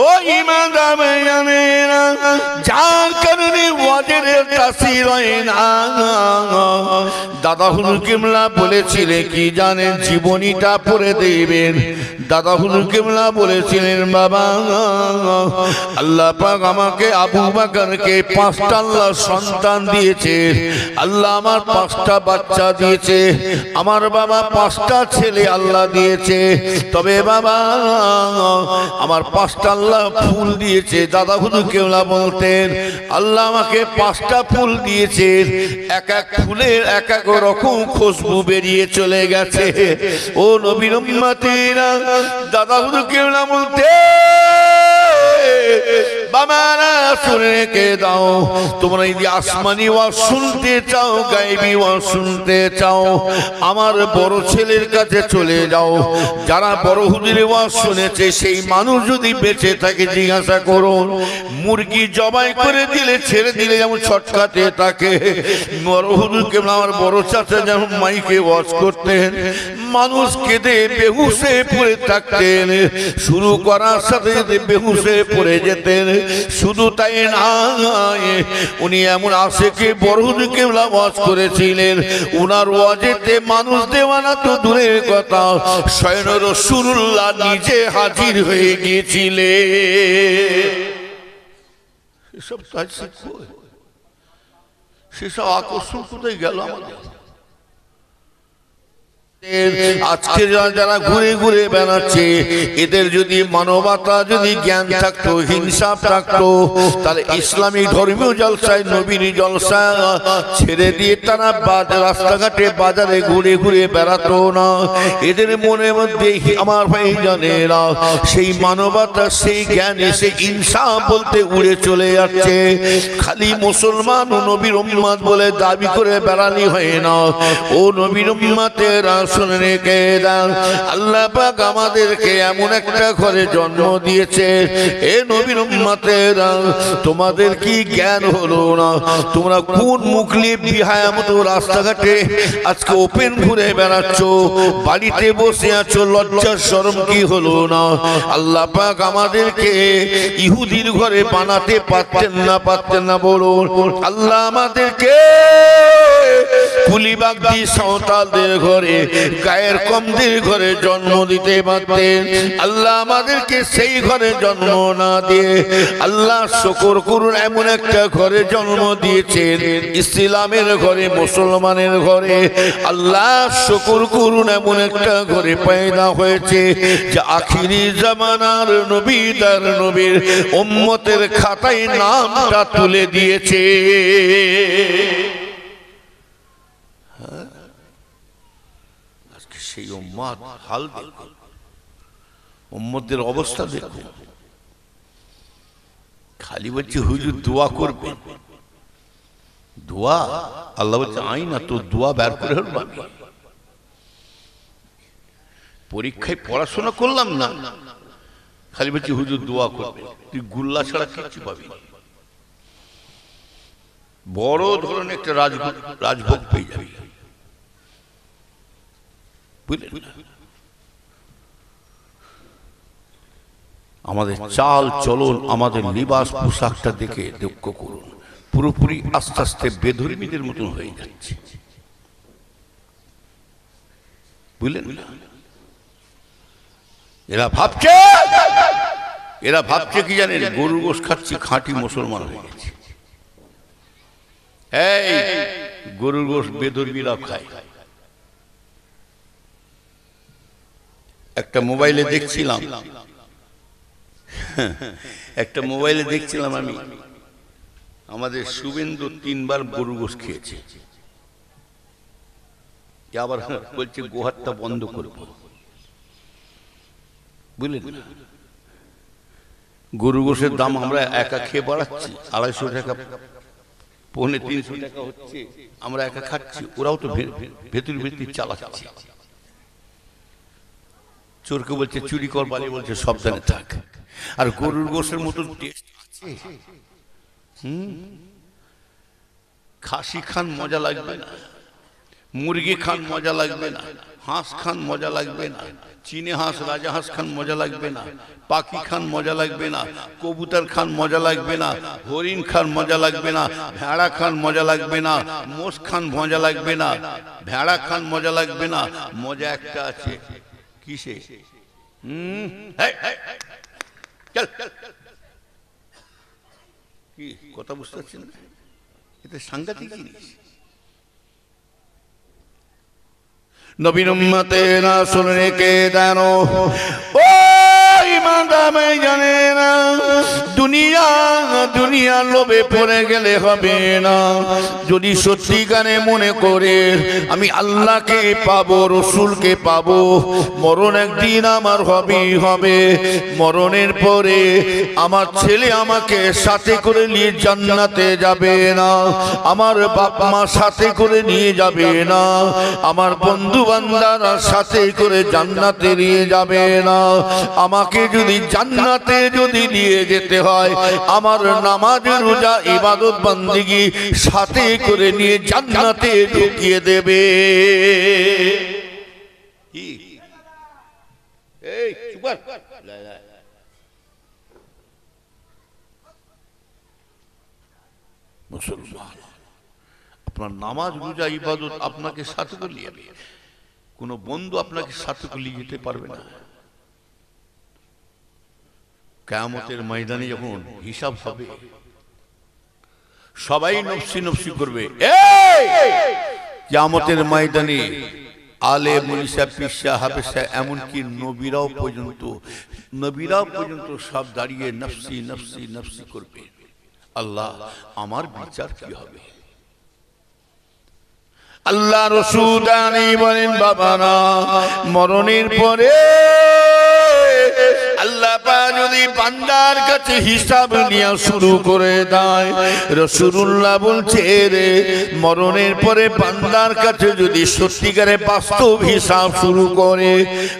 ও ঈমানদার ভাইয়েরা, যার কারণে ওয়াজের তাসির হয় না। দাদা হুজুর কিবলা বলেছিলেন কি জানেন? জীবনীটা পড়ে দেবেন। দাদা হুজুর কিবলা বলেছিলেন, বাবা আল্লাহ পাক আমাকে আবু বকরকে 5টা আল্লাহ সন্তান দিয়েছে, আল্লাহ আমার 5টা বাচ্চা দিয়েছে, আমার বাবা 5টা ছেলে আল্লাহ দিয়েছে, তবে বাবা আমার 5টা আল্লাহ ফুল দিয়েছে। দাদা হুজুর কিবলা বলতেন, আল্লাহ আমাকে 5টা ফুল দিয়েছে, এক এক ফুলের এক এক রকম খুশবু বেরিয়ে চলে গেছে। ও নবীর উম্মতেরা, দাদা হুজুর কিবলা বলতেন, বাবারা শুনে রেখে দাও, তোমরা যদি আসমানি ওয়াজ শুনতে চাও, গায়বী ওয়াজ শুনতে চাও, আমার বড় ছেলের কাছে চলে যাও। যারা বড় হুজুরের ওয়াজ শুনেছে সেই মানুষ যদি বেঁচে থাকে জিজ্ঞাসা করুন, মুরগি জবাই করে দিলে ছেড়ে দিলে যেমন ছটকাতে থাকে, বড় হুজুরকে আমার বড় চাচা যেমন মাইকে ওয়াজ করতেন, মানুষ কেঁদে বেহুশে পড়ে থাকতেন, শুরু করার সাথে সাথে বেহুশে পড়ে যেতেন। শুধু তাই না, উনি এমন আশেকে বড় হুজুর কিবলা ওয়াজ করেছিলেন, উনার ওয়াজেতে মানুষ দেওয়ানা তো দূরের কথা, স্বয়ং রাসূলুল্লাহ নিজে হাজির হয়ে গিয়েছিলেন। এসব কাজ সেসব আকর্ষণ কোথায় গেল আমাদের? আজকে যারা ঘুরে ঘুরে বেড়াচ্ছে, এদের যদি মানবতা, যদি জ্ঞান থাকতো, হিংসা থাকতো, তাহলে ইসলামিক ধর্মীয় জলসায়, নবীর জলসা ছেড়ে দিয়ে তারা রাস্তাঘাটে বাজারে ঘুরে ঘুরে বেড়াতো না। এদের মনের মধ্যে আমার ভাই জানেরা সেই মানবতা, সেই জ্ঞান, সেই হিংসা বলতে উড়ে চলে যাচ্ছে। খালি মুসলমান ও নবীর উম্মত বলে দাবি করে বেড়ানি হয় না। ও নবীর উম্মতেরা শুনে রেখে দাও, আল্লাহ পাক আমাদেরকে এমন একটা ঘরে জন্ম দিয়েছে। এ নবীর উম্মতেরা, তোমাদের কি জ্ঞান হলো না? তোমরা কোন মুখলি বিহায়া মতো রাস্তাঘাটে আজকে ওপেন ঘুরে বেড়াচ্ছ, বাড়িতে বসে আছো, লজ্জা শরম কি হলো না? আল্লাহ পাক আমাদেরকে ইহুদির ঘরে বানাতে পারতেন না বলুন? আল্লাহ আমাদেরকে কুলিবাগদি সাঁওতালদের ঘরে, গায়ের কমদের ঘরে জন্ম দিতে পারতেন। আল্লাহ আমাদেরকে সেই ঘরে জন্ম না দিয়ে আল্লাহ শুকর করুন এমন একটা ঘরে জন্ম দিয়েছেন, ইসলামের ঘরে, মুসলমানের ঘরে। আল্লাহ শুকর করুন এমন একটা ঘরে পয়দা হয়েছে যে আখিরি জামানার নবী, তার নবীর উম্মতের খাতায় নামটা তুলে দিয়েছে। সেই উম্মত হাল দেখুন, উম্মতের অবস্থা দেখুন। খালি বলছে হুজুর দোয়া করবেন, দোয়া আল্লাহ বলছে আই না তো দোয়া বের করে হল। পরীক্ষায় পড়াশোনা করলাম না, খালি বলছে হুজুর দোয়া করবেন, তুই গুল্লা ছাড়া কিচ্ছু পাবি না। বড় ধরনের একটা রাজভোগ পেয়ে যাবি, বুঝলেন? আমাদের চাল চলন, আমাদের লিবাস পোশাকটা দেখে দুঃখ করুন, পুরোপুরি আস্তে আস্তে বেধর্মীদের মতন হয়ে যাচ্ছে, বুঝলেন? এরা ভাবছে কি জানেন? গরুর গোশ খাচ্ছি, খাঁটি মুসলমান হয়ে গেছে। এই গরুর গোশ বেধর্মীরা খায়। একটা মোবাইলে দেখছিলাম আমি, আমাদের শুভেন্দু 3 বার গরু গোশ খেয়েছে, আবার বলছে গোহাটটা বন্ধ করবো, বুঝলেন? গরু গোশের দাম আমরা একা খেয়ে বাড়াচ্ছি, 250 টাকা, 350 টাকা হচ্ছে, আমরা একা খাচ্ছি, ওরাও তো ভেতর ভেতর চালাচ্ছে। চোরকে বলছে চুরি কর, বালি বলছে সাবধানে থাক। আর গরুর গোশের মতো টেস্ট আছে? খাসি খান মজা লাগবে না, মুরগি খান মজা লাগবে না, হাঁস খান মজা লাগবে না, চীনে হাঁস রাজা হাঁস খান মজা লাগবে না, পাখি খান মজা লাগবে না, কবুতর খান মজা লাগবে না, হরিণ খান মজা লাগবে না, ভেড়া খান মজা লাগবে না, মোষ খান মজা লাগবে না, ভেড়া খান মজা লাগবে না। মজা একটা আছে, কিসে? কি কথা বুঝতে পারছেন? এটা সাংঘাতিক জিনিস। নবীর উম্মতেরা শুনে কে জানো, ও ইমানদার জানে না, দুনিয়ার লোভে পড়ে গেলে হবে না। যদি সত্যিকারে মনে করে আমি আল্লাহকে পাবো, রসুলকে পাবো, মরণ একদিন আমার হবেই হবে। মরণের পরে আমার ছেলে আমাকে সাথে করে নিয়ে জান্নাতে যাবে না, আমার বাপ মা সাথে করে নিয়ে যাবে না, আমার বন্ধু বান্দারা সাথে করে জান্নাতে নিয়ে যাবে না। আমাকে যদি জান্নাতে যদি নিয়ে যেতে হয়, আমার নামাজ রোজা ইবাদত বান্দিগি সাথে করে নিয়ে জান্নাতে ঢুকিয়ে দেবে। এই চুপ কর। মুসলমান, আপনার নামাজ রোজা ইবাদত আপনাকে সাথে করে নিয়ে যাবে, কোন বন্ধু আপনাকে সাথে করে নিয়ে যেতে পারবে না। কিয়ামতের ময়দানে যখন হিসাব হবে, সবাই নফসি নফসি করবে। কিয়ামতের ময়দানে আলে মুনিসা পিসা হাবেসা এমনকি নবীরাও পর্যন্ত সব দাঁড়িয়ে নফসি নফসি নফসি করবে। আল্লাহ, আমার বিচার কি হবে? আল্লাহ রাসূল বলেন, বাবারা, মরণের পরে আল্লাহ পাক যদি বান্দার কাছে হিসাব নেওয়া শুরু করে দেয়, রাসূলুল্লাহ বলছে রে, মরণের পরে বান্দার কাছে যদি সত্যিকারে বাস্তব হিসাব শুরু করে,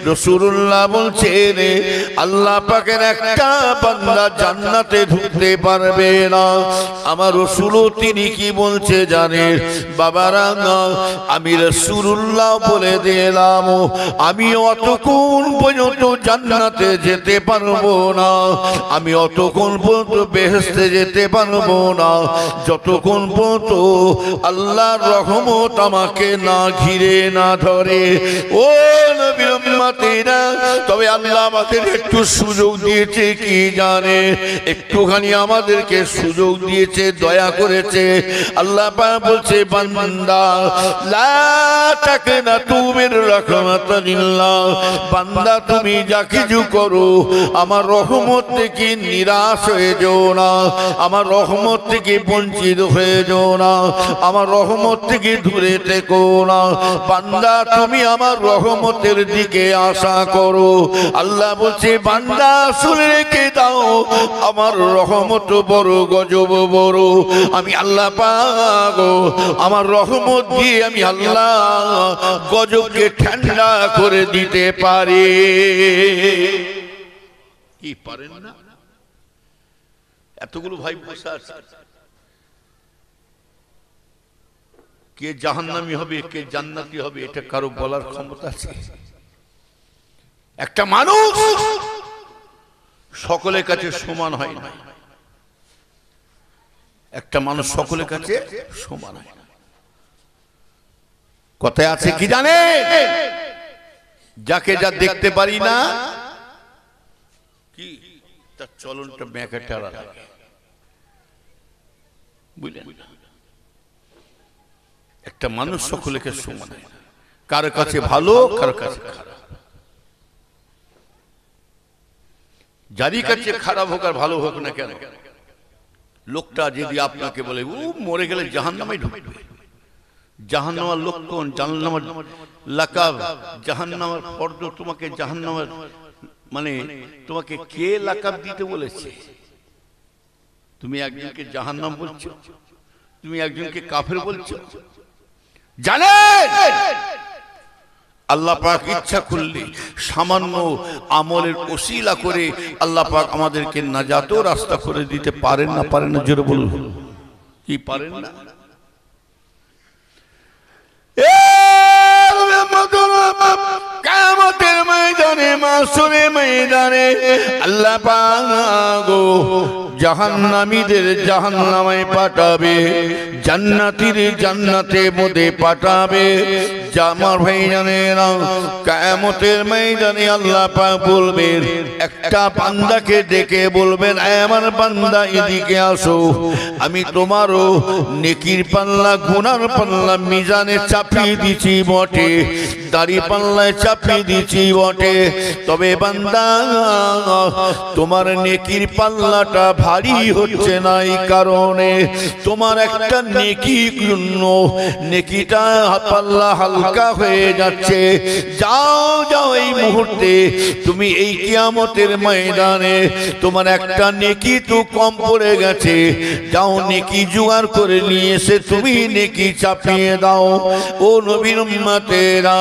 রাসূলুল্লাহ বলছে রে, আল্লাহ পাকের একটা বান্দা জান্নাতে ঢুকতে পারবে না। আমার রাসূলও তিনি কি বলছে জানেন? বাবারা, আমি রাসূলুল্লাহ বলে দিলাম, আমি অতক্ষণ পর্যন্ত জান্নাতে যেতে পারবো না, আমি অতক্ষণ পর্যন্ত বেহেশতে যেতে পারবো না, যতক্ষণ পর্যন্ত আল্লাহর রহমত আমাকে না ঘিরে না ধরে। ও নবীর উম্মতেরা, তবে আল্লাহ আমাদের একটু সুযোগ দিয়েছে, কি জানে, একটুখানি আমাদেরকে সুযোগ দিয়েছে, দয়া করেছে। আল্লাহ পাক বলছে, বান্দা লা তাকনাতু মির রাহমাতিল্লাহ, বান্দা তুমি যা কিছু করো আমার রহমত থেকে নিরাশ হয়ে যেও না, আমার রহমত থেকে বঞ্চিত হয়ে যেও না, আমার রহমত থেকে দূরে থেকো না। বান্দা তুমি আমার রহমতের দিকে আশা করো। আল্লাহ বলছে, বান্দা শুনে রেখে দাও, আমার রহমত বড়, গজব বড়। আমি আল্লাহ পাক আমার রহমত দিয়ে আমি আল্লাহ গজবকে ঠান্ডা করে দিতে পারি। কি পারেন না? এতগুলো ভাই বসে আছে, কে জাহান্নামী হবে কে জান্নাতি হবে এটা কারো বলার ক্ষমতা আছে? একটা মানুষ সকলের কাছে সমান হয় না, একটা মানুষ সকলের কাছে সমান হয় না। কথায় আছে কি জানে, যাকে যা দেখতে পারি না কি তার চলনটা ব্যাঁকাটারা লাগে, বুঝলেন? একটা মানুষ সকলের সমান হয় না, কারো কাছে ভালো কারো কাছে খারাপ। যারই কাছে খারাপ হোক আর ভালো হোক না কেন, লোকটা যদি আপনাকে বলে ও মরে গেলে জাহান্নামে ঢুকবে, জাহান্নামের লক্ষণ, জাহান্নামের লাকাব, জাহান্নামের ফর্দ, তোমাকে জাহান্নামের মানে তোমাকে কে লাকাব দিতে বলেছে? তুমি একজনকে জাহান্নাম বলছো, তুমি একজনকে কাফের বলছো। জানেন আল্লাহ পাক ইচ্ছা করলে সামান্য আমলের ওসিলা করে আল্লাহ পাক আমাদেরকে নাজাতের রাস্তা করে দিতে পারেন না? পারেন না? জোরে বলুন, কি পারেন না? মাসুরে ময়দানে আল্লাহ পাক জাহান্নামীদের জাহান্নামে পাঠাবে, জান্নাতীর জান্নাতে মধ্যে পাঠাবে। আমার ভাইজানেরা, কিয়ামতের ময়দানে আল্লাহ পাক বলবেন, একটা বান্দাকে ডেকে বলবেন, আমার বান্দা এদিকে আসো, আমি তোমারও নেকির পাল্লা গুনার পাল্লা মিজানে চাপিয়ে দিছি বটে, দাড়ি পাল্লায় চাপিয়ে দিছি বটে, তবে বান্দা তোমার নেকির পাল্লাটা ভারী হচ্ছে না, এই কারণে তোমার একটা নেকির জন্য নেকিটা পাল্লা হালকা হয়ে যাচ্ছে। যাও যাও, এই মুহূর্তে তুমি এই কিয়ামতের ময়দানে তোমার একটা নেকি তো কম পড়ে গেছে, যাও নেকি জোগাড় করে নিয়ে এসে তুমি নেকি চাপিয়ে দাও। ও নবীর উম্মতেরা,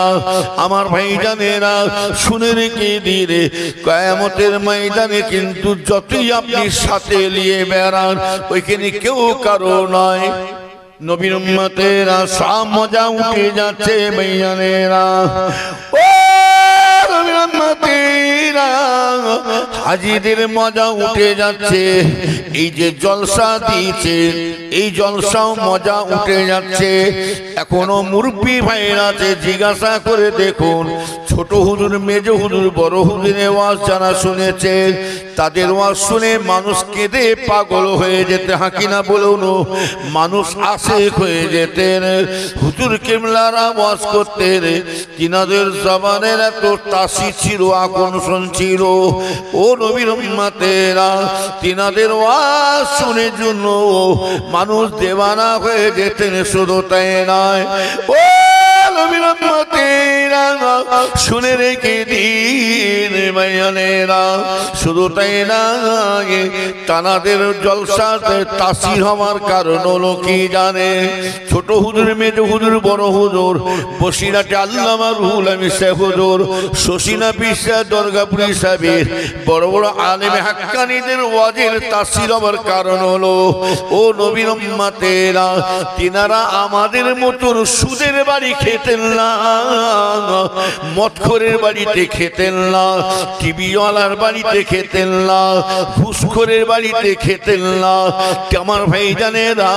আমার ভাইজানেরা, শুনে রেখে দিলে কিয়ামতের ময়দানে কিন্তু যতই আপনি সাথে নিয়ে বেড়ান, ওইখানে কেউ কারো নয়। নবীর উম্মতেরা, সব মজা উঠে যাচ্ছে ভাইজানেরা। ও নবীর উম্মতেরা, হাজিদের মজা উঠে যাচ্ছে। এই যে জলসা দিয়েছে, এই জলসাও মজা উঠে যাচ্ছে। এখনো মুরব্বী ভাইরা আছে, জিজ্ঞাসা করে দেখুন, ছোট হুজুর, মেজ হুজুর, বড় হুজুরের ওয়াজ যারা শুনেছে, তাদের ওয়াজ শুনে মানুষ কেঁদে পাগল হয়ে যেতে, হাঁকি না বলুন, মানুষ আশেক হয়ে যেতেন। হুজুর কেবলারা ওয়াজ করতেন, তিনাদের জবানের এত তাসি ছিল, আকর্ষণ ছিল। ও নবীর উম্মতেরা, তিনাদের ওয়াজ শুনে জন্য মানুষ দেওয়ানা হয়ে যেতেন। শুধু তাই নয়, ও নবীর উম্মতেরা, শুনে রেখে দিন ভাইয়ানেরা, শুধু তাই না, তানাদের জলসাতে তাসির হওয়ার কারণ হলো কি জানে? ছোট হুজুর, মেজ হুজুর, বড় হুজুর, বসিরহাটে আল্লামা রুহুল আমিন সাহেব হুজুর, শশীনা পীর সাহেব, দুর্গাপুরী সাহেবের বড় বড় আলেম হাক্কানীদের ওয়াজের তাসির হওয়ার কারণ হলো, ও নবীর উম্মতেরা, তিনারা আমাদের মতো সুদের বাড়ি খেতেন না, মদখোরের বাড়িতে খেতেন না, টিভিওয়ালার বাড়িতে খেতেন না, ঘুষখোরের বাড়িতে খেতেন না। আমার ভাইজানেরা,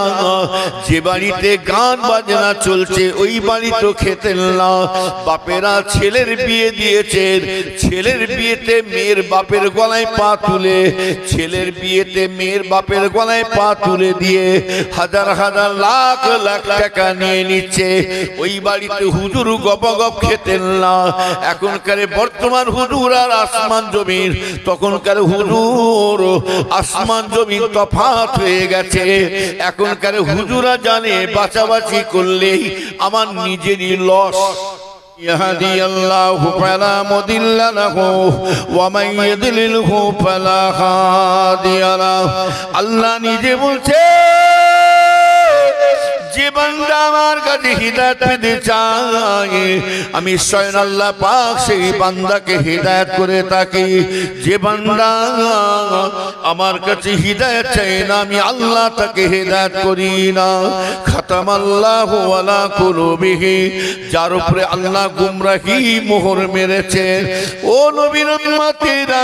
যে বাড়িতে গান বাজনা চলছে ওই বাড়িতে খেতেন না। বাপেরা ছেলের বিয়ে দিয়েছেন, ছেলের বিয়েতে মেয়ের বাপের গলায় পা তুলে, ছেলের বিয়েতে মেয়ের বাপের গলায় পা তুলে দিয়ে হাজার হাজার লাখ লাখ টাকা নিয়ে নিচ্ছে, ওই বাড়িতে হুজুর গপগপ খেতেন না। এখনকার বর্তমান হুজুর আর আসমান জমিন, তখনকার হুজুর আসমান জমিন তফাৎ হয়ে গেছে। এখনকার হুজুরা জানে বাঁচাবাচি করলেই আমার নিজেরই লস। يهدي الله فلا مضل له ومن يضلله فلا هادي له। আল্লাহ নিজে বলছে, যে বান্দা আমার কাছে হিদায়াত পেতে চায়, আমি স্বয়ং আল্লাহ পাক সেই বান্দাকে হিদায়াত করে থাকি। যে বান্দা আমার কাছে হিদায়াত চায় না, আমি আল্লাহ তাকে হিদায়াত করি না। খাতামাল্লাহু আলা কুলুবিহি, যার উপরে আল্লাহ গুমরাহি মোহর মেরেছে। ও নবীর উম্মতেরা,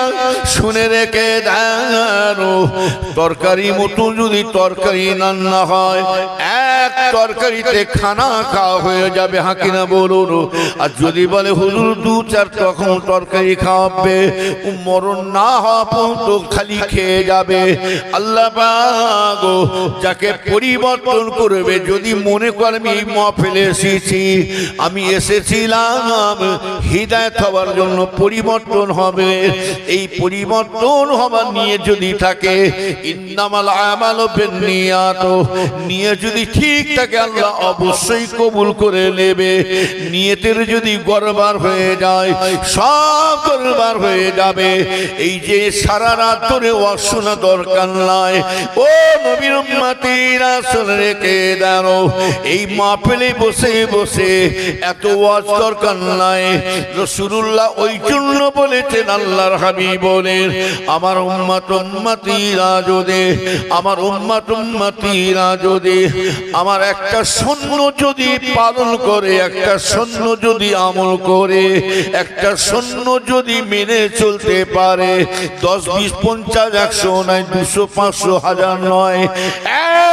শুনে রেখে দাও, তরকারি মতো যদি তরকারি রান্না হয়, এক তরকারিতে খানা খাওয়া হয়ে যাবে, হাঁকি না বলুন। আর যদি বলে হুজুর দু চার তখন তরকারি খাওয়াবে, মরণ না হওয়া পর্যন্ত খালি খেয়ে যাবে। আল্লাহ পাক যাকে পরিবর্তন করবে, যদি মনে করে আমি মাহফিলে এসেছি, আমি এসেছিলাম হিদায়াত হওয়ার জন্য, পরিবর্তন হবে, এই পরিবর্তন হবার নিয়ে যদি থাকে, ইন্নামাল আমালু বিন্নিয়াত, নিয়ে যদি ঠিক থাকে আল্লাহ অবশ্যই কবুল করে নেবে। নিয়তের যদি গড়বড় হয়ে যায়, সব গড়বড় হয়ে যাবে। এই যে সারা রাত ধরে ওয়াজ শোনা দরকার নাই। ও নবীর উম্মতিরা, শুনে রেখে দাও, এই মাহফিলে বসে বসে এত ওয়াজ দরকার নাই। রাসূলুল্লাহ ওই জন্য বলেছেন, আল্লাহর হাবিব বলেন, আমার উম্মত উম্মতিরা যদি, আমার উম্মত উম্মতিরা যদি আমার একটা সৈন্য যদি পালন করে, একটা সৈন্য যদি আমল করে, একটা সৈন্য যদি মেনে চলতে পারে, 10, 20, 50, 100 নয়, 200, 500, 1000 নয়,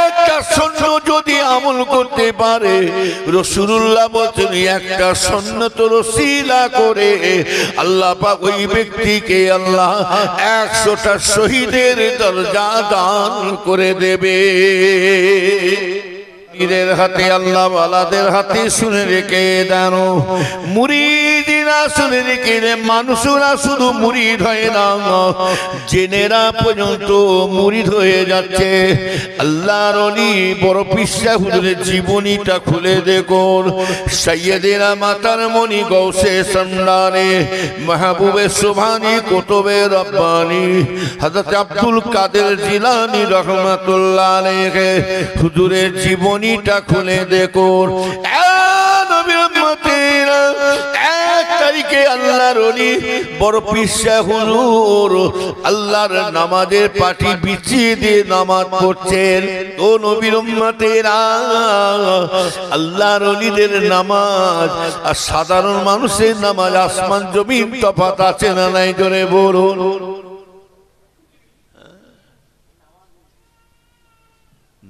একটা সৈন্য যদি আমল করতে পারে, রাসূলুল্লাহ বলছেন একটা সুন্নত রসিলা করে আল্লাহ পাক ওই ব্যক্তিকে আল্লাহ 100টা শহীদের দরজা দান করে দেবে। পীরের হাতে, আল্লাহ ওয়ালাদের হাতে শুনে রেখে দেন, মুরিদরা শুনে রেখে দেন। মানুষরা শুধু মুরিদ হয় না, জেনেরা পর্যন্ত মুরিদ হয়ে যাচ্ছে। আল্লাহর ওলি বড় পিসা হুজুরের জীবনীটা খুলে দেখুন। সাইয়েদেরা মাতার মনি গৌসে সম্মানে মাহবুবে সুবহানি কুতুবে রব্বানি হযরত আব্দুল কাদের জিলানী রহমাতুল্লাহ আলাইহি হুজুরের জীবনী খুলে দেখুন। এক তারিখে আল্লাহর ওলি বড় পিসা হুজুর আল্লাহর নামাজের পাটি বিছিয়ে দিয়ে নামাজ পড়ছেন। ও নবীর উম্মতেরা, আল্লাহর ওলিদের নামাজ আর সাধারণ মানুষের নামাজ আসমান জমিন তফাৎ আছে না নাই? জোরে বলুন।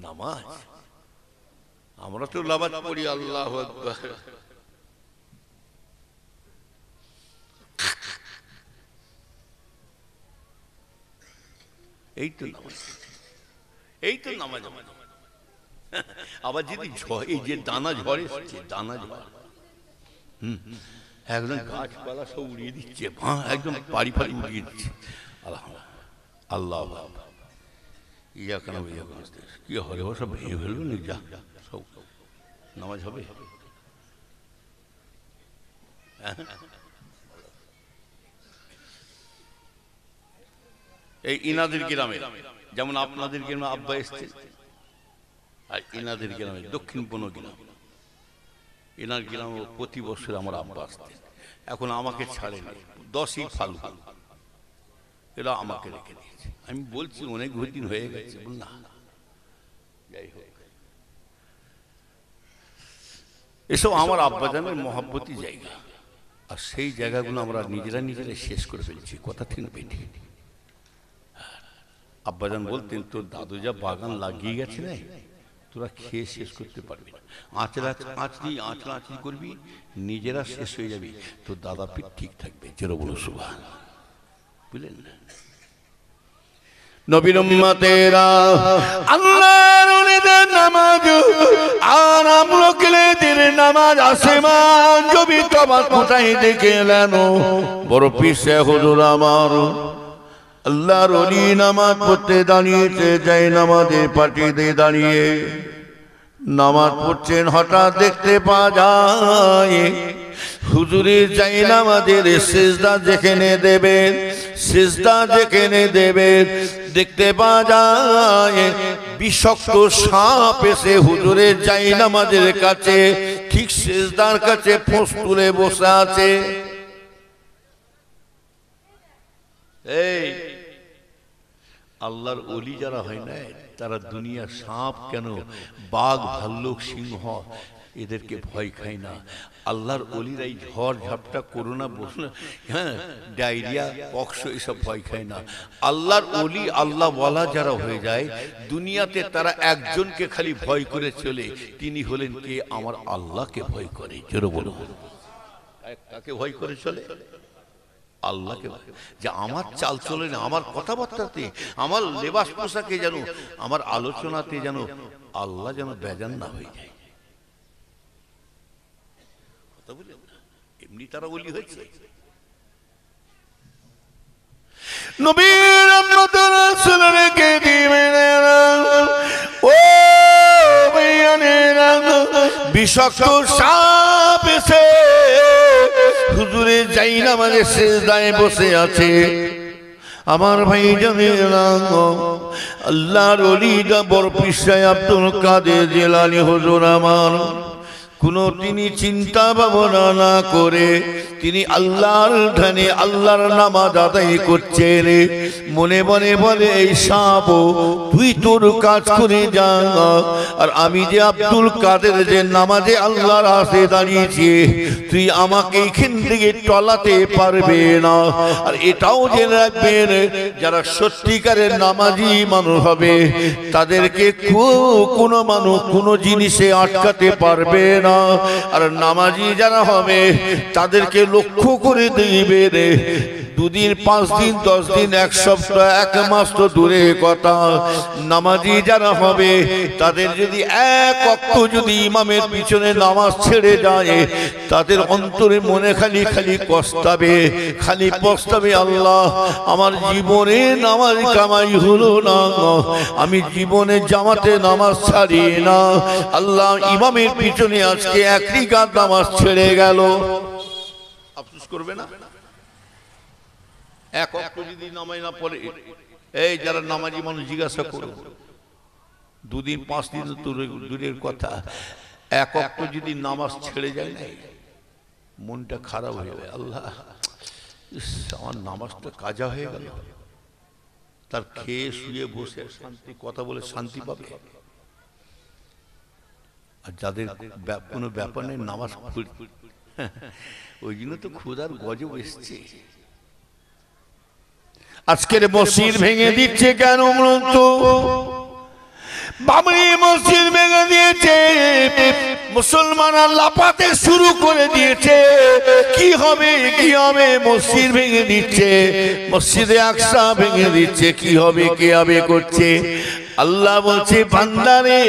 নামাজ আমরা তো নামাজ পড়ি, আল্লাহু আকবার, এই তো নামাজ, এই তো নামাজ। আবার যদি এই যে দানা ঝড়ে, দানা ঝড়, একদম গাছপালা সব উড়িয়ে দিচ্ছে, একদম পাড়ি ফাড়ি উড়িয়ে দিচ্ছে। আল্লাহ ইয়া কেন কি হলে সব ভেঙে ফেলবে না, যা সব নামাজ হবে। এই ইনাদের গ্রামে, যেমন আপনাদের গ্রামে আব্বা এসছে, আর ইনাদের গ্রামে দক্ষিণ পূর্ণ গ্রাম, ইনার গ্রামে প্রতি বছর আমার আব্বা আসতেন। এখন আমাকে ছাড়েনি, 10ই ফাল্গুন এরা আমাকে রেখে দিয়েছে। আমি বলছি অনেক দিন হয়ে গেছে, বল না, যাই হোক, এসব আমার আব্বাজানের মহাব্বতী জায়গা, আর সেই জায়গাগুলো আমরা নিজেরা শেষ করে ফেলছি। কথা ঠিক না বেটি? আব্বাজান বলতেন, তোর দাদু যা বাগান লাগিয়ে গেছে না, তোরা খেয়ে শেষ করতে পারবি না। আঁচড়ি করবি, নিজেরা শেষ হয়ে যাবি, তোর দাদা পিঠ ঠিক থাকবে। জোরে বলো সুবহানাল্লাহ। বুঝলেন না? নবীর উম্মতেরা, আল্লাহর ওলিদের নামাজ আর আমলকেদের নামাজ আসমান জমিন তফাৎ কোথায় দেখে এলেন? বড় পিসে হুজুর আমার আল্লাহর ওলি নামাজ পড়তে দাঁড়িয়েছে, যাই নামাজের পাটিতে দাঁড়িয়ে নামাজ পড়ছেন। হঠাৎ দেখতে পাওয়া যায় হুজুরের যাই নামাজের সিজদা যেখানে দেবেন, সিজদা যেখানে দেবেন, দেখতে পাওয়া যায় বিষাক্ত সাপ এসে হুজুরের যাই নামাজের কাছে, ঠিক সিজদার কাছে ফোঁস তুলে বসে আছে। এই আল্লাহর ওলি যারা হয় না, তারা দুনিয়া সাপ কেন, বাঘ, ভাল্লুক, সিংহ এদেরকে ভয় খায় না। আল্লাহর ওলিরা এই ঝড় ঝাপটা, করোনা, হ্যাঁ, ডায়রিয়া, পক্স এসব ভয় খায় না। আল্লাহর ওলি, আল্লাহ ওয়ালা যারা হয়ে যায় দুনিয়াতে, তারা একজনকে খালি ভয় করে চলে, তিনি হলেন কে? আমার আল্লাহকে ভয় করে। জোরে বলো, কাকে ভয় করে চলে? আল্লাহকে। যে আমার চাল চলে না, আমার কথাবার্তাতে, আমার লেবাস পোশাকে যেন, আমার আলোচনাতে যেন আল্লাহ যেন বেজান না হয়ে যায়। কথা বলেন না, এমনি তারা ওলি হয়েছে। নবীর উম্মতের রাসূল রেখে দিবেন ও বেয়ানেরা, বিষাক্ত সাপ এসে হুজুরের যাই নামাজের সিজদায় বসে আছে। আমার ভাই জানেরা, আল্লাহর ওলি বড় পিসা আব্দুল কাদের জিলানী হুজুর আমার কোনো তিনি চিন্তা ভাবনা না করে তিনি আল্লাহর ধ্যানে আল্লাহর নামাজ আদায় করছেন। মনে মনে বলে এই সাপ তুই তোর কাজ করে যা, আর আমি যে আব্দুল কাদের যে নামাজে আল্লাহর আসে দাঁড়িয়েছি তুই আমাকে এখান থেকে টলাতে পারবে না। আর এটাও জেনে রাখবেন যারা সত্যিকারের নামাজি মানুষ হবে তাদেরকে কোনো মানুষ কোনো জিনিসে আটকাতে পারবে না। আর নামাজি যারা হবে তাদেরকে লক্ষ্য করে দিবে রে, 2 দিন 5 দিন 10 দিন 1 সপ্তাহ 1 মাস তো দূরের কথা, নামাজি যারা হবে তাদের যদি 1 ওয়াক্ত যদি ইমামের পিছনে নামাজ ছেড়ে যায় তাদের অন্তরে মনে খালি খালি কষ্টাবে, খালি পস্তাবে, আল্লাহ আমার জীবনে নামাজ কামাই হলো না, আমি জীবনে জামাতে নামাজ ছাড়ি না, আল্লাহ ইমামের পিছনে আজকে 1 রাকাত নামাজ ছেড়ে গেল। আফসোস করবে না? 1 ওয়াক্ত যদি নামাজ না পড়ে, এই যারা নামাজি মানুষ জিজ্ঞাসা করো, 2 দিন 5 দিন দূরের কথা, 1 ওয়াক্ত যদি নামাজ ছেড়ে যায় না মনটা খারাপ হয়ে যায়, আল্লাহ আমার নামাজটা কাজা হয়ে গেল। তার খেয়ে শুয়ে বসে শান্তি কথা বলে শান্তি পাবে। আর যাদের কোনো ব্যাপার নেই নামাজ ওই জন্য তো ক্ষুধার গজব এসছে। আজকের মসজিদ ভেঙে দিচ্ছে কেন? তো বাবরি মসজিদ ভেঙে দিয়েছে, মুসলমানরা লাপাতে শুরু করে দিয়েছে। কি হবে কি হবে? মসজিদ ভেঙে দিচ্ছে, মসজিদে আকসা ভেঙে দিচ্ছে, কি হবে কে হবে করছে। আল্লাহ বলছে বান্দারে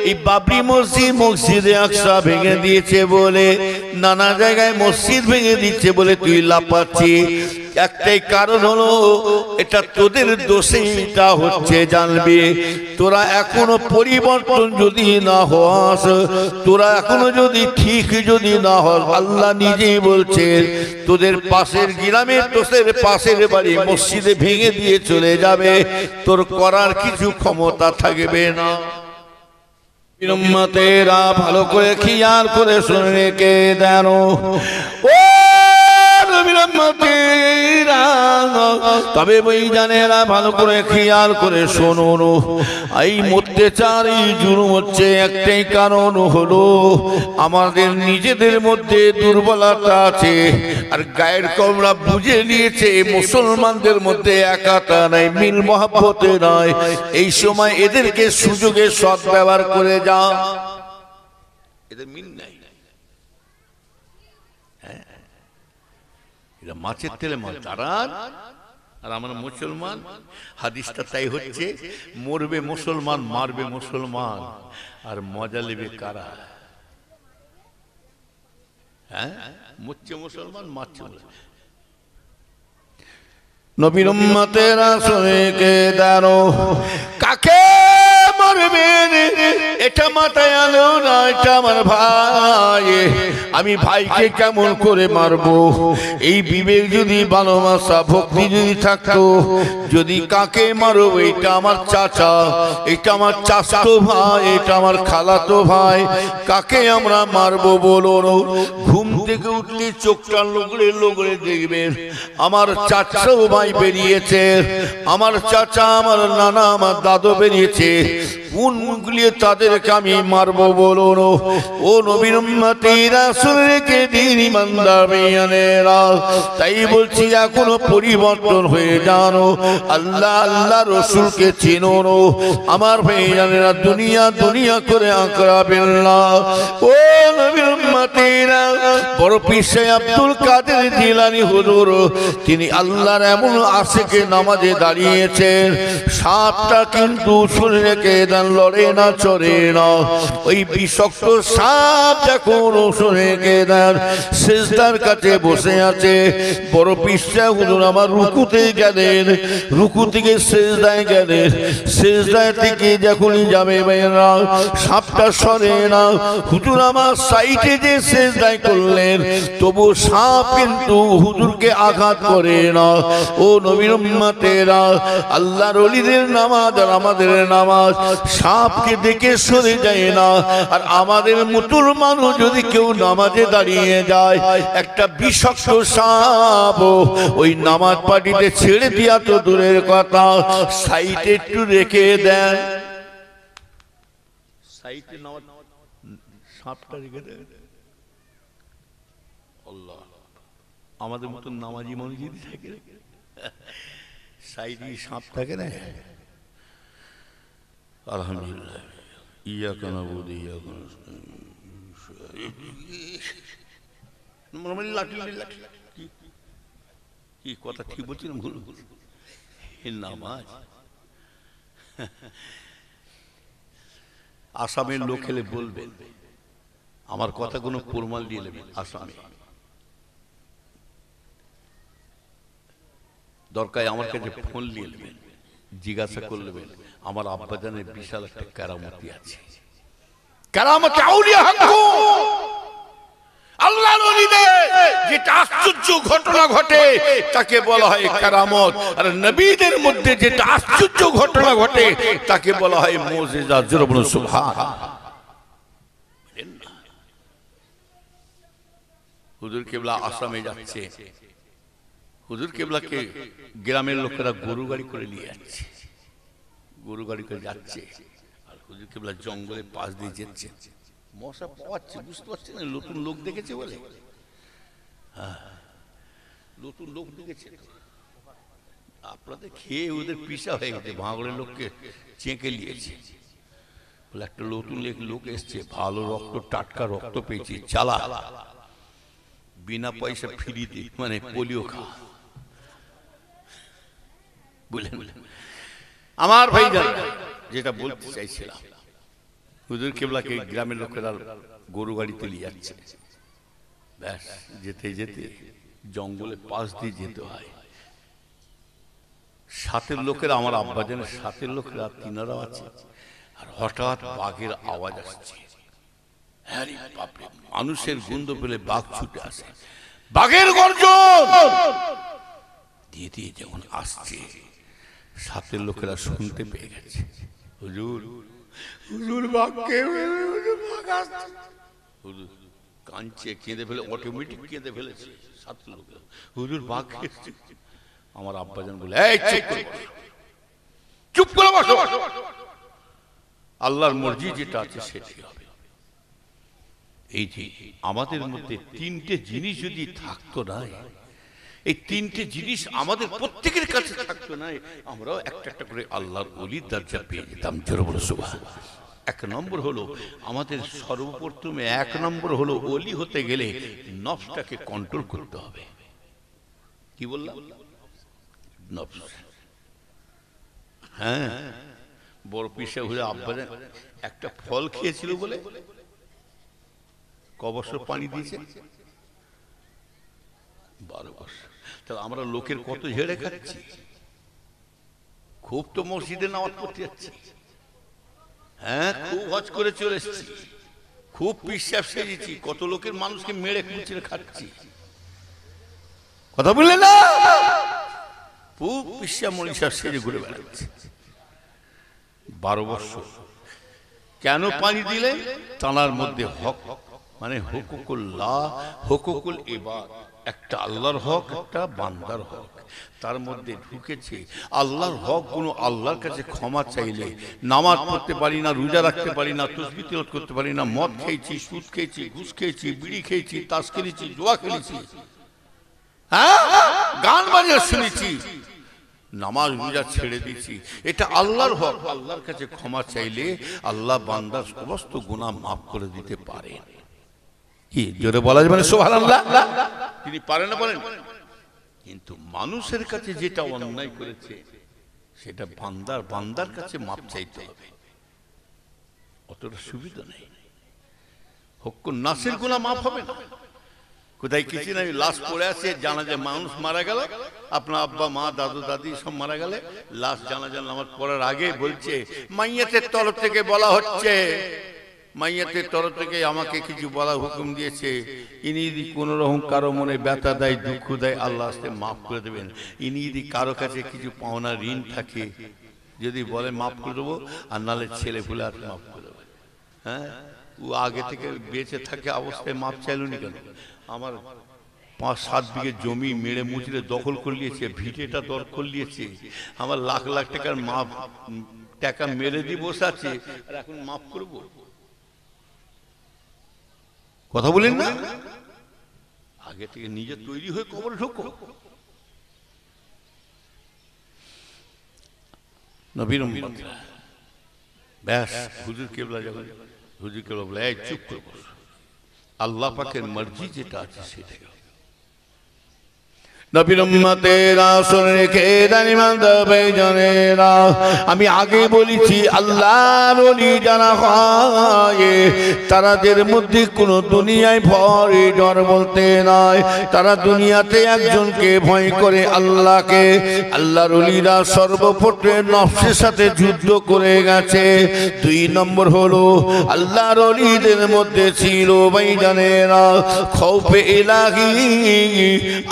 এই বাবরি মসজিদ মসজিদে আকসা ভেঙে দিয়েছে বলে, নানা জায়গায় মসজিদ ভেঙে দিচ্ছে বলে তুই লাপাচ্ছিস, একটাই কারণ হলো এটা তোদের দোষে এটা হচ্ছে জানবি। তোরা এখনো পরিবর্তন যদি না হস, তোরা এখনো যদি ঠিক যদি না হস, আল্লাহ নিজেই বলছে তোদের পাশের গ্রামের দোষের পাশের বাড়ি মসজিদে ভেঙে দিয়ে চলে যাবে, তোর করার কিছু ক্ষমতা থাকবে না। উম্মতেরা ভালো করে খেয়াল করে শুনে রেখে দেন, ও তবে বই জানেরা ভালো করে খেয়াল করে শোনুন, এই অত্যাচার এই জুলুম হচ্ছে একটাই কারণ হলো আমাদের নিজেদের মধ্যে দুর্বলতা আছে। আর গায়ের কমরা বুঝে নিয়েছে মুসলমানদের মধ্যে একাতা নাই, মিল মহব্বতে নাই। এই সময় এদেরকে সুযোগে সৎ ব্যবহার করে যা, এদের মিল নাই। মাছের তেলে মাছ তারা, আর আমরা মুসলমান। হাদিসটা তাই হচ্ছে, মরবে মুসলমান মারবে মুসলমান, আর মজা নেবে কারা? হ্যাঁ, মরছে মুসলমান মারছে মুসলমান। নবীর উম্মতেরা শুনে কে দাঁড়ো, কাকে মারবেন এটা মাথায় আনো না, এটা আমার ভাই, আমি ভাইকে কেমন করে মারবো? এই বিবেক যদি ভালোবাসা ভক্তি যদি থাকতো, যদি কাকে মারো এটা আমার চাচা, এটা আমার চাচাতো ভাই, এটা আমার খালাতো ভাই, কাকে আমরা মারবো বলো? ঘুম থেকে উঠলে চোখটা লোগড়ে লোগড়ে দেখবেন আমার চাচাতো ভাই বেরিয়েছে, আমার চাচা আমার নানা আমার দাদু বেরিয়েছে, কোনগুলি তাদেরকে আমি মারবো বলো? ও নবীর উম্মতেরা শুনে রেখে দিন ইমানদার বেঈমানেরা, তাই বলছি এখনো পরিবর্তন হয়ে জানো, আল্লাহ আল্লাহ রসুলকে চিনো। আমার বেঈমানেরা দুনিয়া দুনিয়া করে আঁকড়াবেন না। ও নবীর উম্মতেরা, বড় পীর সাহেব আব্দুল কাদের জিলানী হুজুর তিনি আল্লাহর এমন আশিকে নামাজে দাঁড়িয়েছেন, সাপটা কিন্তু শুনে রেখে দেন লড়ে না চড়ে না, ওই বিষাক্ত সাপ যখন শুনে রেখে দেন সিজদার কাছে বসে আছে। বড় পীর সাহেব হুজুর আমার রুকুতে গেলেন, রুকু থেকে সিজদায় গেলেন, সিজদায় থেকে যখনই যাবে বাইরা সাপটা সরে না, হুজুর আমার সাইডে মাটিতে সেজদায় করলেন, তবু সাপ কিন্তু হুজুরকে আঘাত করে না। ও নবীর উম্মতেরা, আল্লাহর ওলিদের নামাজ আর আমাদের নামাজ সাপকে দেখে সরে যায় না। আর আমাদের মতুর মানুষ যদি কেউ নামাজে দাঁড়িয়ে যায়, একটা বিষাক্ত সাপ ওই নামাজ পাটিতে ছেড়ে দিয়া তো দূরের কথা, সাইডে একটু রেখে দেন, সাইডে নামাজ সাপটা রেখে দেন। আল্লাহ, আমাদের মতন নামাজি মানুষ যদি থাকে সাইডে সাপ থাকে না। আলহামদুলিল্লাহ, ইয়াকা নাবুদু ইয়াকা নাস্তাইন, কি কথা ঠিক বলছি না ভুল? নামাজ আসামের লোক খেলে বলবেন, আমার কথা কোনো প্রমাণ দিয়ে নেবেন। আসামে দরকার আমার কাছে ফোন নিয়ে নেবেন, জিজ্ঞাসা করলেন আমার আব্বাজানের বিশাল একটা কারামতি আছে। কারামতে আউলিয়া হাক্কু, আল্লাহর ওলিদের যেটা আশ্চর্য ঘটনা ঘটে তাকে বলা হয় কারামত, আর নবীদের মধ্যে যেটা আশ্চর্য ঘটনা ঘটে তাকে বলা হয় মুজিজা। জোরে বলুন সুবহানাল্লাহ। হুজুর কেবলা আসামে যাচ্ছে, হুজুর কেবলাকে গ্রামের লোকেরা গরু গাড়ি করে নিয়ে যাচ্ছে, গরু গাড়ি করে যাচ্ছে, আর হুজুর কেবলা জঙ্গলের পাশ দিয়ে যাচ্ছে। মশা পাওয়াচ্ছে, বুঝতে পারছি না, নতুন লোক দেখেছে বলে। হ্যাঁ, নতুন লোক দেখেছে, আপনাদের খেয়ে ওদের পিসা হয়ে গেছে, ভাঙড়ের লোককে চেঁকে নিয়েছে বলে একটা নতুন লোক এসছে, ভালো রক্ত, টাটকা রক্ত পেয়েছি, চালা বিনা পয়সা ফ্রিতে, মানে পোলিও খা। বুঝলেন আমার ভাই, যেটা বলতে চাইছিলাম, হুজুর কেবলাকে গ্রামের লোকেরা গরু গাড়িতে নিয়ে যাচ্ছে, ব্যাস যেতে যেতে জঙ্গলের পাশ দিয়ে যেতে হয়। সাথের লোকেরা, আমার আব্বাজানের সাথের লোকেরা, তিনারাও আছে, আর হঠাৎ বাঘের আওয়াজ আসছে। আরে বাপরে, মানুষের গন্ধ পেলে বাঘ ছুটে আসে, বাঘের গর্জন দিয়ে দিয়ে যখন আসছে, সাথের লোকেরা শুনতে পেয়ে গেছে, হুজুর হুজুর বাঘকে, হুজুর কাঁদছে, কেঁদে ফেলে, অটোমেটিক কেঁদে ফেলেছে সাথের লোকেরা, হুজুর বাঘ খেয়েছে। আমার আব্বাজান বলে, এই চুপ করে বসো, আল্লাহর মর্জি যেটা আছে সেটাই হবে। এই যে আমাদের মধ্যে তিনটে জিনিস যদি থাকতো না, এই তিনটে জিনিস আমাদের প্রত্যেকের কাছে থাকতো না, আমরাও একটা একটা করে আল্লাহর ওলির দরজা পেয়ে যেতাম। জোরে বলো সুবহানাল্লাহ। এক নম্বর হলো আমাদের সর্বপ্রথমে, এক নম্বর হলো ওলি হতে গেলে নফসটাকে কন্ট্রোল করতে হবে। কি বললাম? নফস। হ্যাঁ, বড় পিসা হয়ে আব্বাজান একটা ফল খেয়েছিল বলে ক বছর পানি দিয়েছে? 12 বছর। তাহলে আমরা লোকের কত ঝেড়ে খাচ্ছি। খুব তো মসজিদে নামাজ পড়তে যাচ্ছি, হ্যাঁ, খুব হজ করে চলে এসেছি, খুব পিসাব সেজেছি, কত লোকের মানুষকে মেরে কুচিয়ে খাচ্ছি। কথা বললে না, খুব পিসা মনীষা সেজে ঘুরে বেড়াচ্ছে। 12 বছর কেন পানি দিলে? তানার মধ্যে হক, মানে হুকুকুল্লাহ, হুকুকুল ইবাদ, একটা আল্লাহর হক, একটা বান্দার হক, তার মধ্যে ঢুকেছে। আল্লাহর হক গুলো আল্লাহর কাছে ক্ষমা চাইলে, নামাজ পড়তে পারি না, রোজা রাখতে পারি না, তাসবিহ তিলাওয়াত করতে পারি না, মদ খেয়েছি, সুদ খেয়েছি, ঘুষ খেয়েছি, বিড়ি খেয়েছি, তাস খেলেছি, জুয়া খেলেছি, হ্যাঁ, গান বাজনা শুনেছি, নামাজ রোজা ছেড়ে দিয়েছি, এটা আল্লাহর হক। আল্লাহর কাছে ক্ষমা চাইলে আল্লাহ বান্দার সমস্ত গুনাহ মাফ করে দিতে পারেন। কি জোরে বলা যাবে না সুবহানাল্লাহ? তিনি পারেন না, বলেন। কিন্তু মানুষের কাছে যেটা অন্যায় করেছে সেটা বান্দার কাছে মাপ চাইতে হবে, অতটা সুবিধা নেই। হকুন নাসের গুনাহ মাফ হবে না। কোথায় কিছু নাই, লাশ পড়ে আছে, জানাজা মানুষ মারা গেল, আপনার আব্বা মা দাদু দাদি সব মারা গেলে, লাশ জানাজা নামাজ পড়ার আগে বলছে, মাইয়াতের তরফ থেকে বলা হচ্ছে, মাইয়াতের তরফ থেকে আমাকে কিছু বলার হুকুম দিয়েছে, ইনি যদি কোনো রকম কারো মনে ব্যথা দেয়, দুঃখ দেয়, আল্লাহ আস্তে মাফ করে দেবেন। ইনি যদি কারো কাছে কিছু পাওনা ঋণ থাকে, যদি বলে মাফ করে দেবো, আর নাহলে ছেলে ফুলে আর মাফ করে দেবো। হ্যাঁ, ও আগে থেকে বেঁচে থাকে অবস্থায় মাপ চাইলনি কেন? আমার 5-7 বিঘে জমি মেরে মুচড়ে দখল করে নিয়েছে, ভিটেটা দর করে নিয়েছে, আমার লাখ লাখ টাকার মাপ টাকা মেরে দিয়ে বসে আছে, আর এখন মাফ করবো? কথা বলেন না? আগে থেকে নিজে তৈরি হয়ে কবরে ঢোকো। নবীর উম্মতরা ব্যাস, হুজুর কেবলা যখন হুজুর কেবলা বলে এই চুপ করে বস, আল্লাহ পাকের মর্জি যেটা আছে সেটাই। নবীর উম্মতেরা শুনে রেখে দেন ইমানদারেরা, আমি আগে বলেছি আল্লাহর ওলি যারা হয় তাদের মধ্যে কোনো দুনিয়ায় ভয় ডর বলতে নয়, তারা দুনিয়াতে একজনকে ভয় করে, আল্লাহকে। আল্লাহর ওলিরা সর্বপ্রথম নফসের সাথে যুদ্ধ করে গেছে। 2 নম্বর হলো আল্লাহর ওলিদের মধ্যে ছিল ভাইজানেরা খৌফে ইলাহি,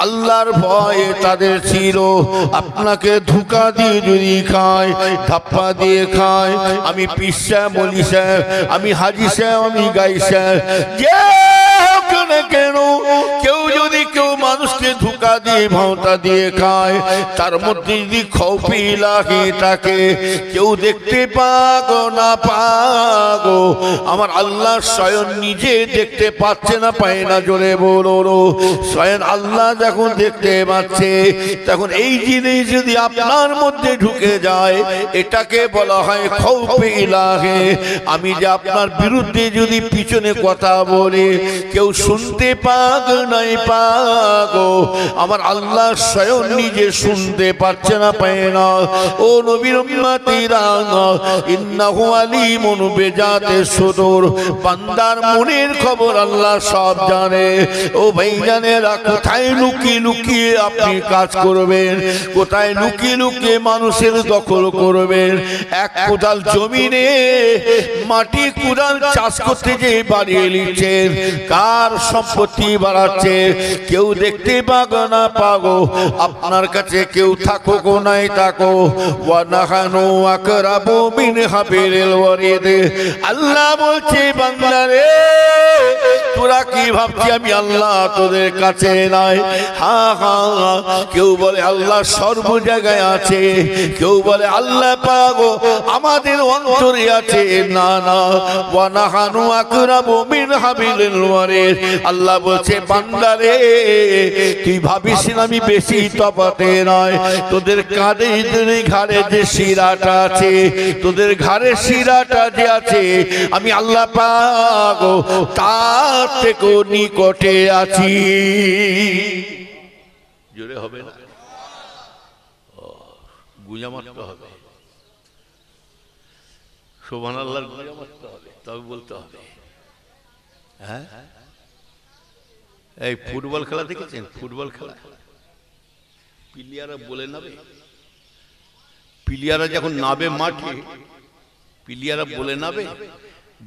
আল্লাহর ভয়ে তাদের ছিল। আপনাকে ধোঁকা দিয়ে যদি খায়, ধাপ্পা দিয়ে খায়, আমি পীর সাহেব, মলি সাহেব, আমি হাজি সাহেব, আমি গাই সাহেব, যে কেন কেউ যদি কেউ মানুষকে ধোঁকা দিয়ে ভাঁওতা দিয়ে খায়, তার মধ্যে যদি খৌফে ইলাহি থাকে, কেউ দেখতে পাক না পাক, আমার আল্লাহ স্বয়ং নিজে দেখতে পাচ্ছে না পায় না, জোরে বলো। স্বয়ং আল্লাহ যখন দেখতে পাচ্ছে, তখন এই জিনিস যদি আপনার মধ্যে ঢুকে যায়, এটাকে বলা হয় খৌফে ইলাহি। আমি যে আপনার বিরুদ্ধে যদি পিছনে কথা বলি, কেউ শুনতে পাক নাই পাক, আমার আল্লাহ স্বয়ং নিজে শুনতে পাচ্ছে না পায় না। ও নবীর উম্মতিরা, ইন্নাহু আলিমুন বিজাতি সুদূর, বান্দার মনের খবর আল্লাহ সব জানে। ও ভাইজানেরা, কোথায় লুকিয়ে লুকিয়ে আপনি কাজ করবেন, কোথায় লুকিয়ে লুকিয়ে মানুষের দখল করবেন? এক কোদাল জমিনে মাটি কুড়াল চাষ করতে যে বাড়িয়ে নিচ্ছেন, কার সম্পত্তি বাড়াচ্ছে, কেউ দেখতে পাগো না পাগো, আপনার কাছে কেউ থাকো গো নাই থাকো, ওয়া নাহানু আকরাবু মিন হাবিলিল ওয়ারিদ। আল্লাহ বলছে বান্দারে, তোরা কি ভাবছি আমি আল্লাহ তোদের কাছে নাই? হা হা, কেউ বলে আল্লাহ সর্ব জায়গায় আছে, কেউ বলে আল্লাহ পাগো আমাদের অন্তরে আছে। না না, ওয়া নাহানু আকরাবু মিন হাবিলিল ওয়ারিদ। আল্লাহ বলছে বান্দারে, তুই ভাবিস আমি বেশি তফাতে নয়, তোদের কাঁধে ঘাড়ে যে শিরাটা আছে, তোদের ঘাড়ে শিরাটা যে আছে, আমি আল্লাহ পাক তার থেকে নিকটে আছি। জোরে হবে না? গুঁজা মারতে হবে, সুবহানাল্লাহর গুঁজা মারতে হবে, তবে বলতে হবে। হ্যাঁ, এই ফুটবল খেলা দেখেছেন? ফুটবল খেলা প্লেয়াররা বলে নাবে, প্লেয়াররা যখন নাবে মাঠে, প্লেয়াররা বলে নাবে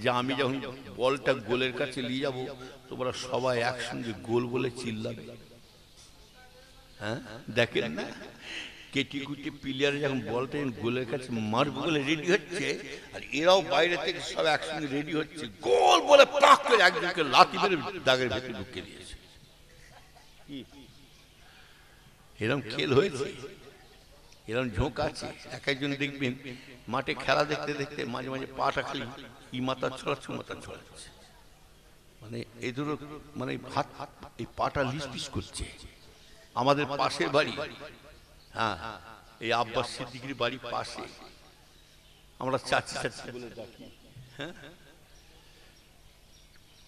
যে আমি যখন বলটা গোলের কাছে নিয়ে যাব, তোমরা সবাই একসঙ্গে গোল বলে চিল্লাবে। হ্যাঁ, দেখেন না, কেটি কুটি প্লেয়ার যখন বলটা গোলের কাছে মারবে বলে রেডি হচ্ছে, আর এরাও বাইরে থেকে সব একসঙ্গে রেডি হচ্ছে, গোল বলে পাক করে একজনকে লাথি মেরে দাগের ভেতরে ঢুকিয়ে দিয়েছে। এরকম খেল হয়েছে, এরকম ঝোঁক আছে। এক একজন দেখবেন মাঠে খেলা দেখতে দেখতে মাঝে মাঝে পাটা খালি ই মাথা ছড়াচ্ছে, মাথা ছড়াচ্ছে, মানে এই ধরো মানে হাত এই পাটা লিস পিস করছে। আমাদের পাশের বাড়ি, হ্যাঁ, এই আব্বাস সিদ্দিকীর বাড়ির পাশে, আমরা চাচি চাচি বলে ডাকি। হ্যাঁ,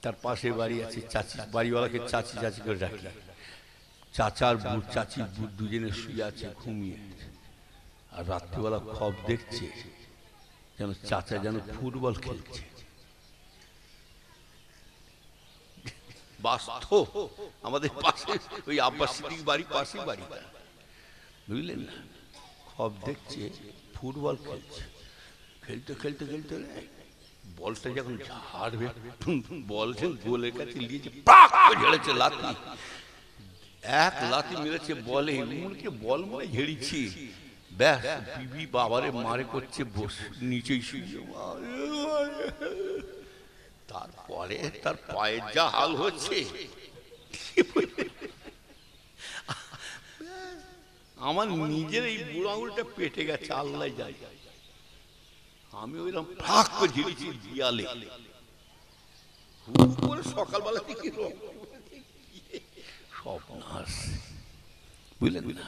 তার পাশে বাড়ি আছে, চাচি বাড়িওয়ালাকে চাচি চাচি করে ডাকি। চাচার বুট, চাচির বুট দুজনে শুয়ে আছে ঘুমিয়ে, আর রাত্রিবেলা খব দেখছে যেন চাচা যেন ফুটবল খেলছে। বাস্তব, আমাদের পাশে ওই আব্বাস সিদ্দিকীর বাড়ির পাশে বাড়িটা, বুঝলেন না? খব দেখছে ফুটবল খেলছে, খেলতে খেলতে খেলতে বলটা যখন ঝাড়বে বলছেন গোলের কাছে নিয়েছে পাক করে ঝেড়েছে লাথি, এক লাথি মেরেছে বলে মুলকে বল মনে ঝেড়েছি, ব্যাস বিবি বাবারে মারে করছে বসে নিচেই শুয়ে। তারপরে তার পায়ের যা হাল হচ্ছে, আমার নিজের এই বুড়ো আঙুলটা পেটে গেছে, আল্লাহ যায়। আমি ওইরকম ফাঁক করে ঝেড়েছি দিয়ালে, সকালবেলা থেকে সব নাশ, বুঝলেন না?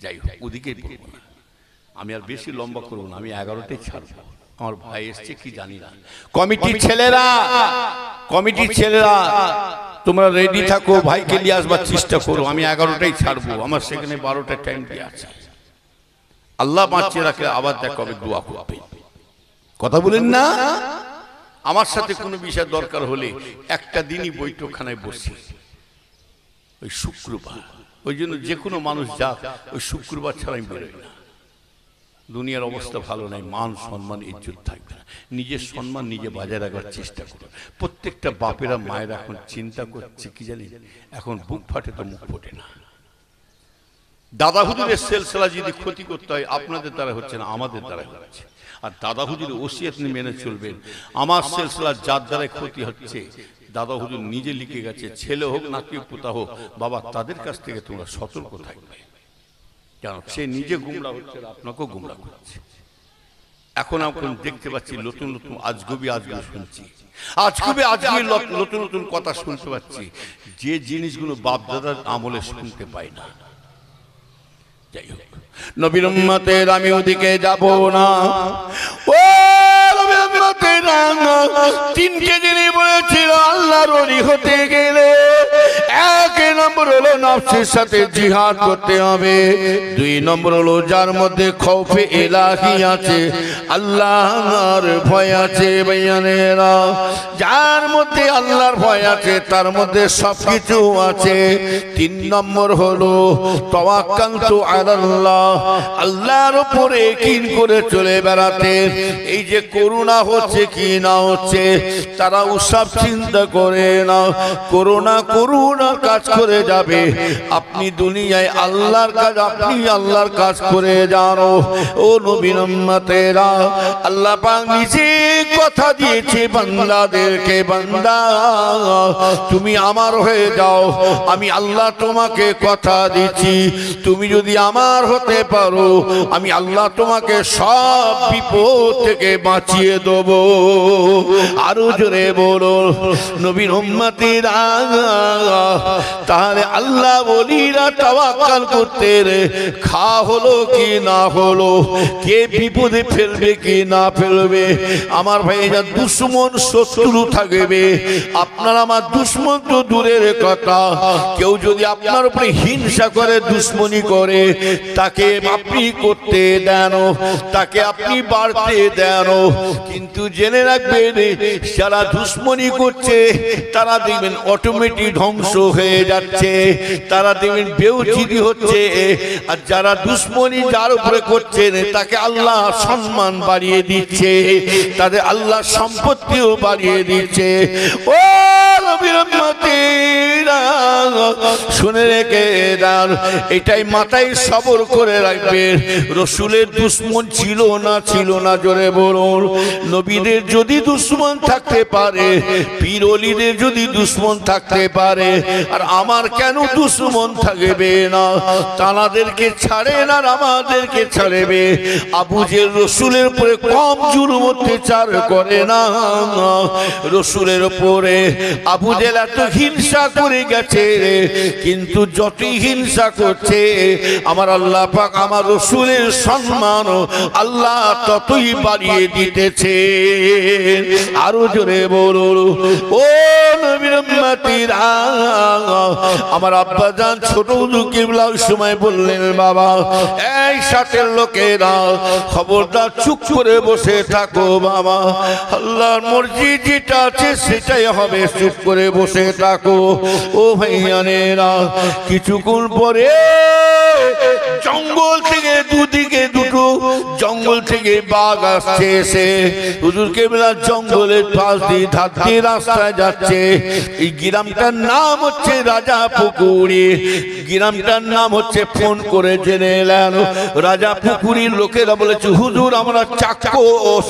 যাই হোক, ওদিকে বলবো না, আমি আর বেশি লম্বা করবো না, আমি 11টাই ছাড়বো। আমার ভাই এসছে কি জানি না। কমিটির ছেলেরা তোমরা রেডি থাকো, ভাইকে নিয়ে আসবার চেষ্টা করো। আমি 11টাই ছাড়বো, আমার সেখানে 12টা টাইম দিয়ে আছে। আল্লাহ বাঁচিয়ে রাখলে আবার দেখা হবে, দোয়া করবে। কথা বলেন না? আমার সাথে কোনো বিষয় দরকার হলে একটা দিনই বৈঠকখানায় বসি, ওই শুক্রবার। ওই জন্য যে কোনো মানুষ যাক, ওই শুক্রবার ছাড়া আমি বেরোই না। দুনিয়ার অবস্থা ভালো নাই, মান সম্মান ইজ্জত থাকবে না। নিজের সম্মান নিজে বজায় রাখার চেষ্টা করুন। প্রত্যেকটা বাপেরা মায়েরা এখন চিন্তা করছে কি জানি, এখন বুক ফাটে তো মুখ ফোটে না। দাদা হুজুরের সিলসিলা যদি ক্ষতি করতে হয়, আপনাদের দ্বারা হচ্ছে না, আমাদের দ্বারা হচ্ছে। আর দাদা হুজুরের ওসিয়ত মেনে চলবেন। আমার সিলসিলা যার দ্বারা ক্ষতি হচ্ছে, দাদা হুজুর নিজে লিখে গেছে, ছেলে হোক নাকি পোতা হোক, বাবা তাদের কাছ থেকে তোমরা সতর্ক থাকবে। কেন? সে নিজে গুমরা হচ্ছে, আপনাকেও গুমরা করছে। এখন দেখতে পাচ্ছি নতুন নতুন আজগুবি শুনছি, নতুন নতুন কথা শুনতে পাচ্ছি, যে জিনিসগুলো বাপ দাদার আমলে শুনতে পাই না। যাই হোক, নবীর উম্মতের আমি ওদিকে যাব না। ও নবীর উম্মতের, তিনটে জিনিস বলেছিল আল্লাহর ওলি হতে গেলে। এক নম্বর হলো নফসের সাথে জিহাদ করতে হবে। দুই নম্বর হলো যার মধ্যে খৌফে ইলাহি আছে, আল্লাহর ভয় আছে। ভাইয়ানেরা, যার মধ্যে আল্লাহর ভয় আছে তার মধ্যে সবকিছু আছে। তিন নম্বর হলো তাওয়াক্কালতু আলাল্লাহ, আল্লাহর উপরে কিন করে চলে বেড়াতে। এই যে করোনা হচ্ছে কি না হচ্ছে, তারা ওসব চিন্তা করে না। করোনার কাজ করে যাবে, আপনি দুনিয়ায় আল্লাহর কাজ, আপনি আল্লাহর কাজ করে জানো। ও নবীর উম্মতেরা, আল্লাহ পাক নিজে কথা দিয়েছে বান্দাদেরকে, বান্দা তুমি আমার হয়ে যাও, আমি আল্লাহ তোমাকে কথা দিচ্ছি, তুমি যদি আমার হতে পারো, আমি আল্লাহ তোমাকে সব বিপদ থেকে বাঁচিয়ে দেব। আরো জোরে বলো নবীর উম্মতেরা। তাহলে আল্লাহ ওলিরা তাওয়াক্কাল করতে রে, খা হলো কি না হলো, কে বিপদে ফেলবে কি না ফেলবে। আমার ভাইরা, দুশ্মন শত্রু থাকবে, আপনার আমার দুশ্মন তো দূরের কথা, কেউ যদি আপনার উপরে হিংসা করে, দুশ্মনী করে, তাকে আপনি করতে দেন, তাকে আপনি বাড়তে দেন। কিন্তু জেনে রাখবেন, যারা দুশ্মনী করছে তারা দেখবেন অটোমেটিক ধ্বংস হয়ে যাচ্ছে, তারা দেখবেন বেউচিতি হচ্ছে। আর যারা দুশ্মনী যার উপরে করছেন, তাকে আল্লাহ সম্মান বাড়িয়ে দিচ্ছে, তাদের আল্লাহ সম্পত্তিও বাড়িয়ে দিচ্ছে। ও নবীর উম্মতেরা, শুনে রেখে দাও, এটাই মাথায় সবর করে রাখবেন। রসুলের দুশ্মন ছিল না, জোরে বলুন। নবীদের যদি দুশ্মন থাকতে পারে, পীর ওলিদের যদি দুশ্মন থাকতে পারে, আর আমার কেন দুশ্মন থাকবে না? তানাদেরকে ছাড়ে না, আমাদেরকে ছাড়বে। আবু জেহেল রসুলের উপরে কম জুলুম অত্যাচার করে না। রসুলের উপরে আবু জেহেল এত হিংসা করে গেছে, কিন্তু যতই হিংসা করছে, আমার আল্লাহ পাক আমার রসুলের সম্মান আল্লাহ ততই বাড়িয়ে দিতেছে। আরো জোরে বলুন ও নবীর উম্মতিরা। আমার আব্বা জান ছোট কিবলা সময় বললেন, বাবা এই সাথের লোকেরা খবরদার চুপ করে বসে থাকো বাবা, আল্লাহর মর্জি যেটা আছে সেটাই হবে, চুপ করে বসে থাকো। ও ভাইয়ানেরা, কিছুক্ষণ পরে জঙ্গল থেকে দুদিকে দুটো জঙ্গল থেকে বাঘ আসছে এসে হুজুর কেবলা জঙ্গলের পাশ দিয়ে ধার দিয়ে রাস্তায় যাচ্ছে। এই গ্রামটার নাম হচ্ছে রাজা পুকুরি। গ্রামটার নাম হচ্ছে, ফোন করে জেনে এলেন রাজা পুকুরির লোকেরা বলেছে হুজুর আমরা চাক্ষুষ,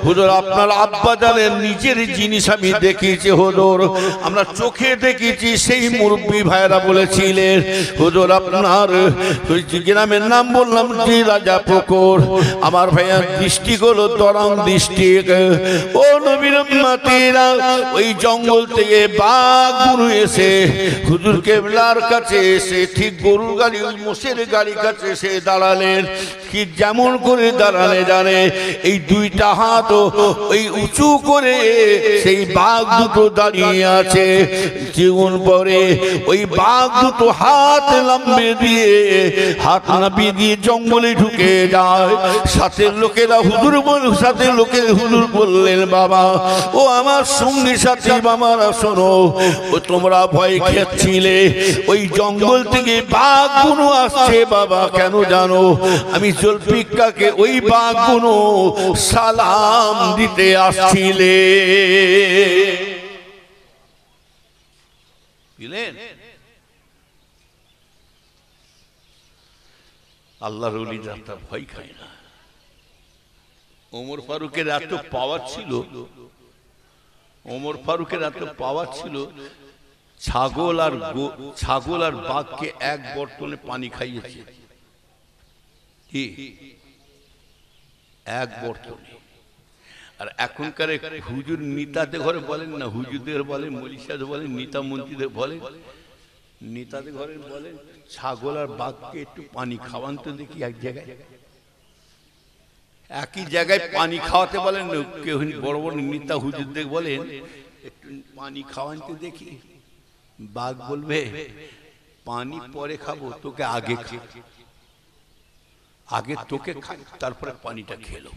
হুজুর আপনার আব্বা জানের নিজের জিনিস আমি দেখিয়েছি, হুজুর আমরা চোখে দেখেছি। সেই মুরব্বী ভাইরা বলেছিলেন হুজুর আপনার গ্রামের নাম বললাম যে রাজা পুকুর। আমার ভাইয়া ডিস্ট্রিক্ট হলো দরং ডিস্ট্রিক্ট। ও নবীর উম্মতিরা, ওই জঙ্গল থেকে বাঘ গুরু এসে হুজুর কেবলার কাছে এসে ঠিক গরুর গাড়ি ওই মোষের গাড়ির কাছে এসে দাঁড়ালেন। কি যেমন করে দাঁড়ালে জানে, এই দুইটা হাত ওই উঁচু করে সেই বাঘ দুটো দাঁড়িয়ে আছে। জীবন পরে ওই বাঘ দুটো হাত লম্বে দিয়ে হাত নামিয়ে দিয়ে জঙ্গলে ঢুকে যায়। সাথে লোকেরা হুজুর সাথে লোকে হুজুর বললেন বাবা ও আমার সঙ্গী সাথী বাবারা শোনো, ও তোমরা ভয় খেয়েছিলে ওই জঙ্গল থেকে বাঘগুলো আসছে বাবা। কেন জানো? আমি জুলফিকারকে ওই বাঘগুলো সালাম দিতে আসছিলে। আল্লাহর ওলিরা ভয় খায় না। ওমর ফারুকের এত পাওয়ার ছিল, ওমর ফারুকের এত পাওয়ার ছিল, ছাগল আর বাঘকে এক বর্তনে পানি খাইয়েছে। কি এক বর্তনে? আর এখনকার হুজুর নিতাতে ঘরে বলেন না, হুজুরদের বলেন, মলিশাদের বলেন, নিতা মন্ত্রীদের বলেন, নেতাদের ঘরে বলেন ছাগল আর বাঘকে একটু পানি খাওয়ান তো দেখি। এক জায়গায় একই জায়গায় পানি খাওয়াতে বলেন, কেউ বড় বড় নেতা হুজুরদের বলেন একটু পানি খাওয়ান তো দেখি। বাঘ বলবে পানি পরে খাবো, তোকে আগে খা, আগে তোকে খাই তারপরে পানিটা খেলো।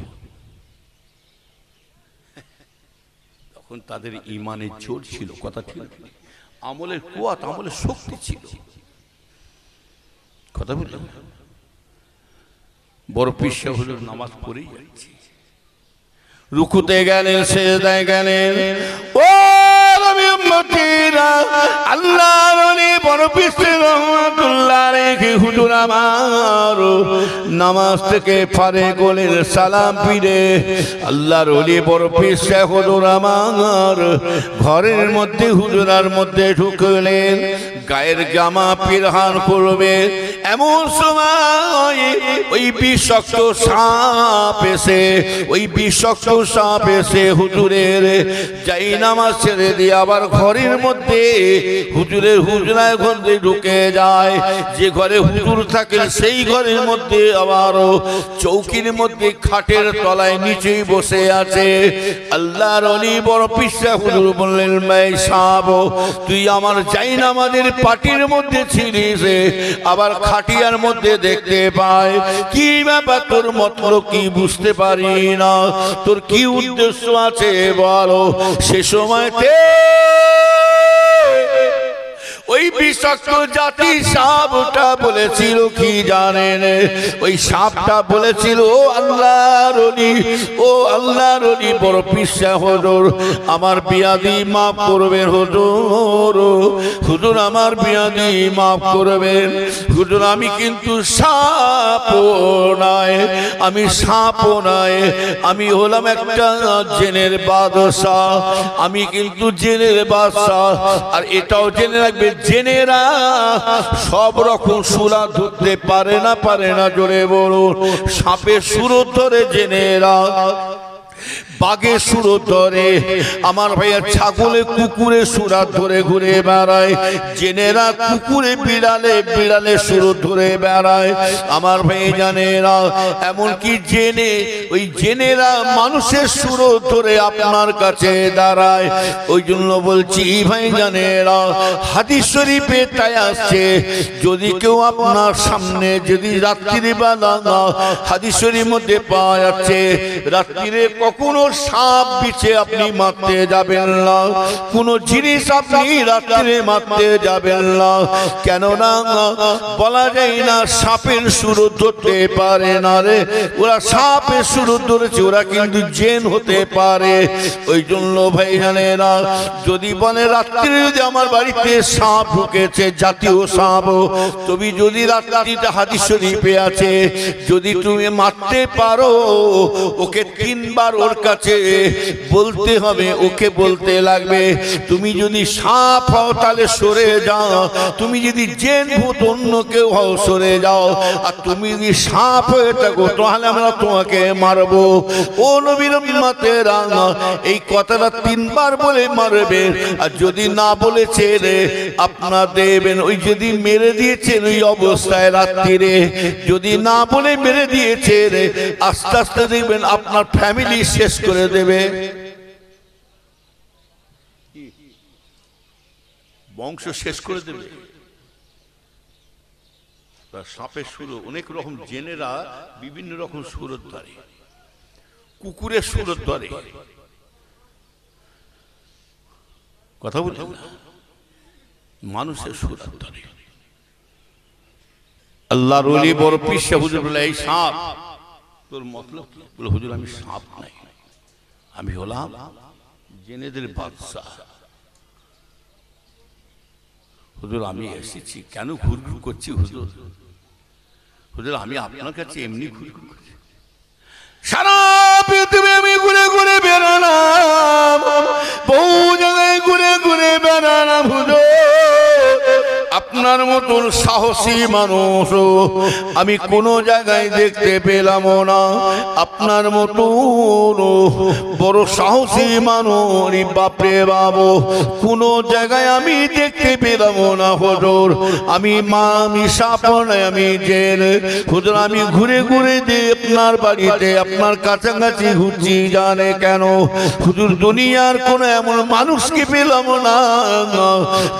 তখন তাদের ইমানের জোর ছিল, কথা ঠিক, আমলের কুয়াত, আমলের শক্তি ছিল। কথা বললেন বড় পিসা হলো নামাজ পড়েই যাচ্ছে, রুকুতে গেলেন, সেজদায় গেলেন। ও নবী উম্মতিরা, আল্লাহর ওলি বড় পিসা রহমাতুল্লাহ আলাইহি হুজুর আমার নামাজ থেকে ফারেক হলেন, সালাম ফিরে আল্লাহর ওলি বড় পিসা হুজুর আমার ঘরের মধ্যে হুজুরার মধ্যে ঢুকলেন। গায়ের জামা পিরহান করবে, এমন সময় ওই বিষাক্ত সাপ এসে, ওই বিষাক্ত সাপ এসে হুজুরের যাই নামাজ ছেড়ে দিয়ে আবার ঘরের মধ্যে হুজুরের হুজরায় ঘরে ঢুকে যায়। যে ঘরে হুজুর থাকেন সেই ঘরের মধ্যে আবার চৌকির মধ্যে খাটের তলায় নিচেই বসে আছে। আল্লাহর ওলি বড় পিসা হুজুর বললেন ভাই সাপ, তুই আমার যাই নামাজের পাটির মধ্যে ছিলিস, আবার খাটিয়ার মধ্যে দেখতে পায়। কি ব্যাপার তোর মতলব কি বুঝতে পারি না, তোর কি উদ্দেশ্য আছে বলো। সে সময়তে ওই বিষাক্ত জাতি সাপটা বলেছিল কি জানেন? ওই সাপটা বলেছিল ও আল্লাহর ওলি, ও আল্লাহর ওলি বড় পিসা হুজুর আমার বিয়াদি মাফ করবেন হুজুর, হুজুর আমার বিয়াদি মাফ করবেন হুজুর। আমি কিন্তু সাপ নয়, আমি সাপ নয়, আমি হলাম একটা জেনের বাদশা, আমি কিন্তু জেনের বাদশা। আর এটাও জেনে রাখবে জেনেরা সব রকম সুরা ধরতে পারে না, জোরে বলুন। সাপের সুরত ধরে জেনেরা, বাঘের সুরত ধরে, আমার ভাইয়া ছাগলে কুকুরে সুরাত ধরে ঘুরে বেড়ায়, জেনেরা কুকুরে বিড়ালে সুরত ধরে বেড়ায়। আমার ভাই জানেরা এমনকি জেনে ওই জেনেরা মানুষের সুরত ধরে আপনার কাছে দাঁড়ায়। ওই জন্য বলছি ভাই জানেরা, হাদিস শরীফে তাই আসছে, যদি কেউ আপনার সামনে যদি রাত্রিবেলা, হাদিস শরীফের মধ্যে পাওয়া যাচ্ছে রাত্রিরে কখনো সাপ বিছে আপনি মারতে যাবেন না, কোন জিনিস আপনি রাত্রে মারতে যাবেন না। কেননা বলা যায় না সাপের সুর ধরতে পারে না রে, ওরা সাপের সুর ধরেছে, ওরা কিন্তু জেন হতে পারে। ওই জন্য ভাই জানেরা, যদি বলে রাত্রে যদি আমার বাড়িতে সাপ ঢুকেছে, জাতীয় সাপ, তুমি যদি রাত্রিটা হাদিস শরীফে আছে, যদি তুমি মারতে পারো, ওকে 3 বার ওর কাছে বলতে হবে, ওকে বলতে লাগবে তুমি যদি সাপ হও তাহলে সরে যাও, তুমি যদি জেন ভূত অন্য কেউ হও সরে যাও, আর তুমি যদি সাপ হয়ে থাকো তাহলে আমরা তোমাকে মারবো। ও নবীর উম্মতেরা, এই কথাটা 3 বার বলে মারবে। আর যদি না বলেছে রে আপনার দেবেন, ওই যদি মেরে দিয়েছেন ওই অবস্থায় রাত্রিরে, যদি না বলে মেরে দিয়েছে রে, আস্তে আস্তে দেখবেন আপনার ফ্যামিলি শেষ করে দেবে, বংশ শেষ করে দেবে। সাপের সুর অনেক রকম, জেনেরা বিভিন্ন রকম সুরত ধরে, কুকুরের সুরত ধরে, কথা বলছেন না, মানুষের সুরত ধরে। আল্লাহর ওলি বড় পিসা হুজুর বলে, এই সাপ তোর মতলব কি? বলে হুজুর আমি সাপ নাই, আমি হলাম জেনেদের বাদশাহ। হুজুর আমি এসেছি, কেন ঘুরঘুর করছি হুজুর? হুজুর আমি আপনার কাছে এমনি ঘুরঘুর করছি, সারা পৃথিবী আমি ঘুরে ঘুরে বেড়ালাম, বহু জায়গায় ঘুরে ঘুরে বেড়ালাম হুজুর, আপনার মতন সাহসী মানুষ আমি কোন জায়গায় দেখতে পেলাম না, আপনার মতন বড় সাহসী মানুষ বাপরে বাবু কোন জায়গায় আমি দেখতে পেলাম না হুজুর। আমি মা, আমি সাপ নয়, আমি জেল হুজুর, আমি ঘুরে ঘুরে যে আপনার বাড়িতে আপনার কাছাকাছি ঘুরছি, জানে কেন হুজুর? দুনিয়ার কোন এমন মানুষকে পেলাম না,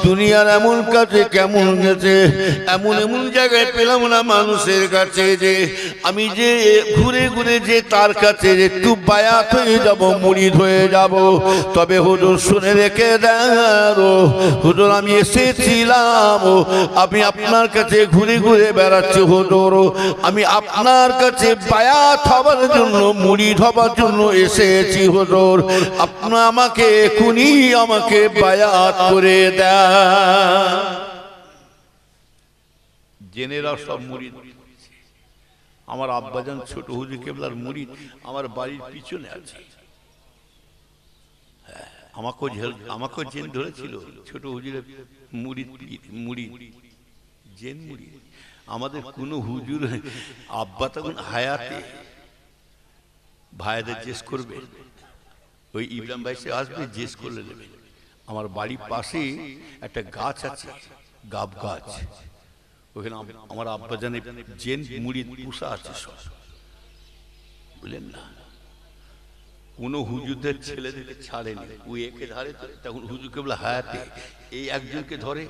দুনিয়ার এমন কাছে কেমন গেছে, এমন এমন জায়গায় পেলাম না মানুষের কাছে, যে আমি যে ঘুরে ঘুরে যে তার কাছে একটু বায়াত হয়ে যাব, মুরিদ হয়ে যাব। তবে হুজুর শুনে রেখে দেন হুজুর, আমি এসেছিলাম, আমি আপনার কাছে ঘুরে ঘুরে বেড়াচ্ছি হুজুর, আমি আপনার কাছে বায়াত হবার জন্য, মুরিদ হবার জন্য এসেছি হুজুর, আপনি আমাকে এখনই আমাকে বায়াত করে দেন। জেনেরা সব মুরিদ। আমার আব্বাজান ছোট হুজুর কেবলার মুরিদ আমার বাড়ির পিছনে আছে। আমাকেও জেন ধরেছিল, ছোট হুজুরের মুরিদ, মুরিদ জেন মুরিদ। আমাদের কোন হুজুর আব্বা তখন হায়াতে, ভাইদের জিজ্ঞেস করবে, ওই ইব্রাহিম ভাই সে আসবে, জিজ্ঞেস করলে নেবে। আমার বাড়ির পাশে একটা গাছ আছে, গাব গাছ, ওখানে আমার আব্বা জানে জেন মুরিদ পুষা আছে সব, বুঝলেন না? কোন হুজুরদের ছেলেদেরকে ছাড়েনি, ওই একে ধরে, তখন হুজুর কেবলা হায়াতে এই একজনকে ধরে,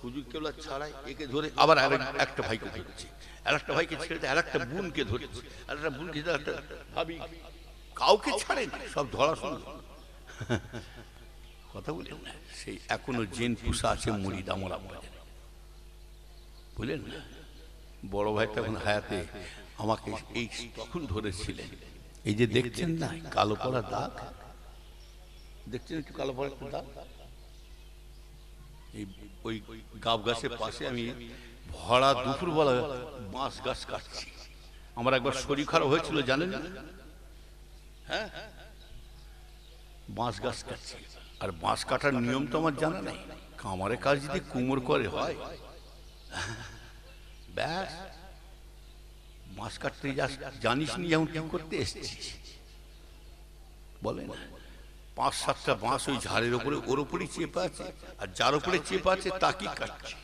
হুজুর কেবলা ছাড়ায় একে ধরে, আবার একটা ভাইকে ধরেছে, আর একটা ভাইকে ছেড়ে দেয়, আর একটা বোনকে ধরেছে, আর একটা বোনকে একটা ভাবি, কাউকে ছাড়েনি, সব ধরা শুরু। কথা বলেন না, সেই এখনো জেন পুষা আছে মুরিদ আমার আব্বা, বুঝলেন না? বড় ভাই তখন হায়াতে আমাকে এই তখন ধরেছিলেন। এই যে দেখছেন না কালো পড়া দাগ, দেখছেন একটু কালো পড়া একটা দাগ, এই ওই গাব গাছের পাশে আমি ভরা দুপুরবেলা বাঁশ গাছ কাটছি। আমার একবার শরীর খারাপ হয়েছিল জানেন না? হ্যাঁ, বাঁশ গাছ কাটছি। আর বাঁশ কাটার নিয়ম তো আমার জানা নাই, কামারে কাজ যদি কুমোর করে হয়, ব্যাস বাঁশ কাটতে জানিস নি, যেমন কি করতে এসছিস বলে না? 5-7টা বাঁশ ওই ঝাড়ের উপরে, ওর উপরেই চেপা আছে, আর যার উপরে চেপা আছে তাকেই কাটছে।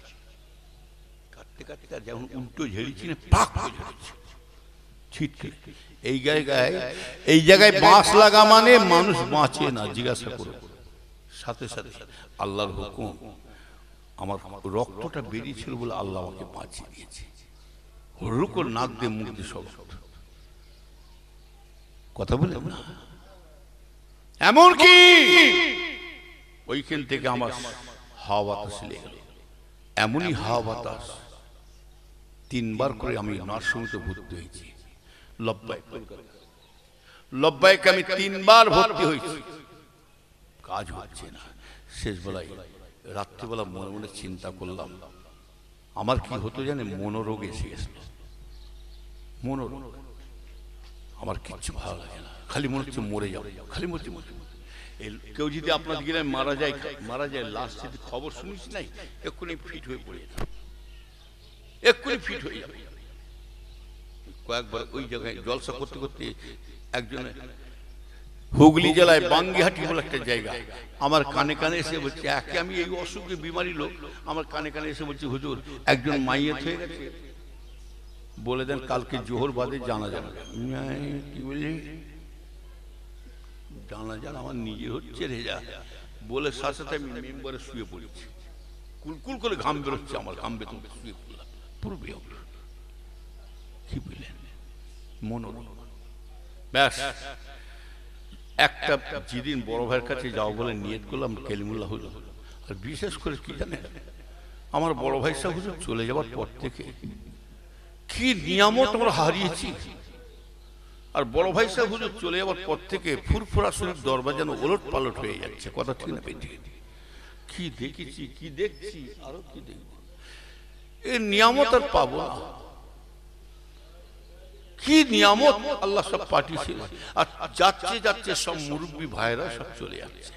কাটতে কাটতে যেমন উল্টো ঝেড়েছি না, পাক করে ঝেড়েছে ছিটকে। এই জায়গায় বাঁশ লাগা মানে মানুষ বাঁচে না, জিজ্ঞাসা করো। সাথে সাথে আল্লাহর হুকুম, আমার রক্তটা বেরিয়েছিল বলে আল্লাহ আমাকে বাঁচিয়ে দিয়েছে। হরুকর নাক দিয়ে মুখ দিয়ে সব কথা বলে না, এমনকি ওইখান থেকে আমার হাওয়া বাতাস লেগে গেল। এমনই হাওয়া বাতাস 3 বার করে আমি নার্সিংহোমে ভর্তি হয়েছি। লব্বাইক আমি 3 বার ভর্তি হয়েছি, কাজ হচ্ছে না। শেষ বেলায় রাত্রিবেলা মনে মনে চিন্তা করলাম আমার কি হতো জানে, মনোরোগ এসে গেছিল। মনোরোগ, আমার কিচ্ছু ভালো লাগে না, খালি মনে হচ্ছে মরে যাবো, খালি মনে হচ্ছে। কেউ যদি আপনার দিকে মারা যায় লাশ যদি খবর শুনিস নাই, এক্ষুনি ফিট হয়ে পড়ে যাবে, এক্ষুনি ফিট হয়ে যাবে। কয়েকবার ওই জায়গায় জলসা করতে করতে একজনে হুগলি জেলায় বাঙ্গিহাটি বলে একটা জায়গা, আমার কানে কানে এসে বলছে, একে আমি এই অসুখে বিমারি লোক, আমার কানে কানে এসে বলছে হুজুর একজন মাইয়েত হয়ে গেছে, বলে দেন কালকে জোহর বাদে জানা যাবে। কি বলি জানা যান, আমার নিজে হচ্ছে রেজা বলে সাথে সাথে আমি মেম্বারে শুয়ে পড়েছি, কুলকুল করে ঘাম বেরোচ্ছে, আমার ঘাম বেতন শুয়ে পড়লাম পুরো বেহল। কি বললেন মনোরোগ। ব্যাস একটা যেদিন বড় ভাইয়ের কাছে যাও বলে নিয়ত করলাম কেলিমুল্লাহ হলো। আর বিশেষ করে কি জানেন, আমার বড় ভাই সাহেব হুজুর চলে যাওয়ার পর থেকে কি নিয়ামত আমরা হারিয়েছি। আর বড় ভাই সাহেব হুজুর চলে যাওয়ার পর থেকে ফুরফুরা শরীফ দরবার যেন ওলট পালট হয়ে যাচ্ছে, কথা ঠিক না বেটি? কি দেখেছি, কি দেখছি, আরো কি দেখব, এই নিয়ামত আর পাবো না। কি নিয়ামত আল্লাহ সব পাঠিয়েছিল, আর যাচ্ছে যাচ্ছে সব মুরব্বী ভাইরা সব চলে যাচ্ছে।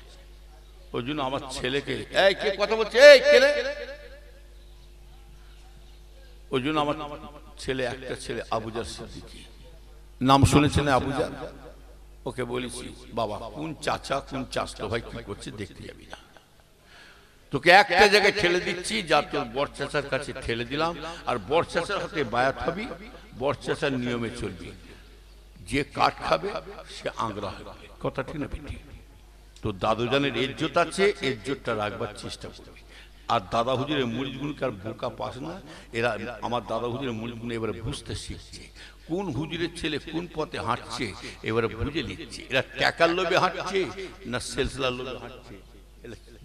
ওই জন্য আমার ছেলেকে, এই কে কথা বলছে, এই ছেলে, ওই জন্য আমার ছেলে, একটা ছেলে আবুজার সিদ্দিকী, নাম শুনেছেন আবুজার? ওকে বলেছি বাবা কোন চাচা কোন চাচতো ভাই কি করছে দেখতে যাবি না, তোকে একটা জায়গায় ঠেলে দিচ্ছি, যা তোর বড় চাচার কাছে ঠেলে দিলাম, আর বড় চাচার হাতে বায়াত হবি, বড় চাচার নিয়মে চলবি, যে কাঠ খাবে সে আংরা হবে, কথা ঠিক না বেটি? তো দাদুজানের ইজ্জত আছে, ইজ্জতটা রাখবার চেষ্টা করবি। আর দাদা হুজুরের মুরিদগুলোকে আর বোকা পাস না, এরা আমার দাদা হুজুরের মুরিদগুলো এবারে বুঝতে শিখছে কোন হুজুরের ছেলে কোন পথে হাঁটছে, এবারে বুঝে নিচ্ছে এরা টাকার লোভে হাঁটছে না সেলসিলার লোভে হাঁটছে,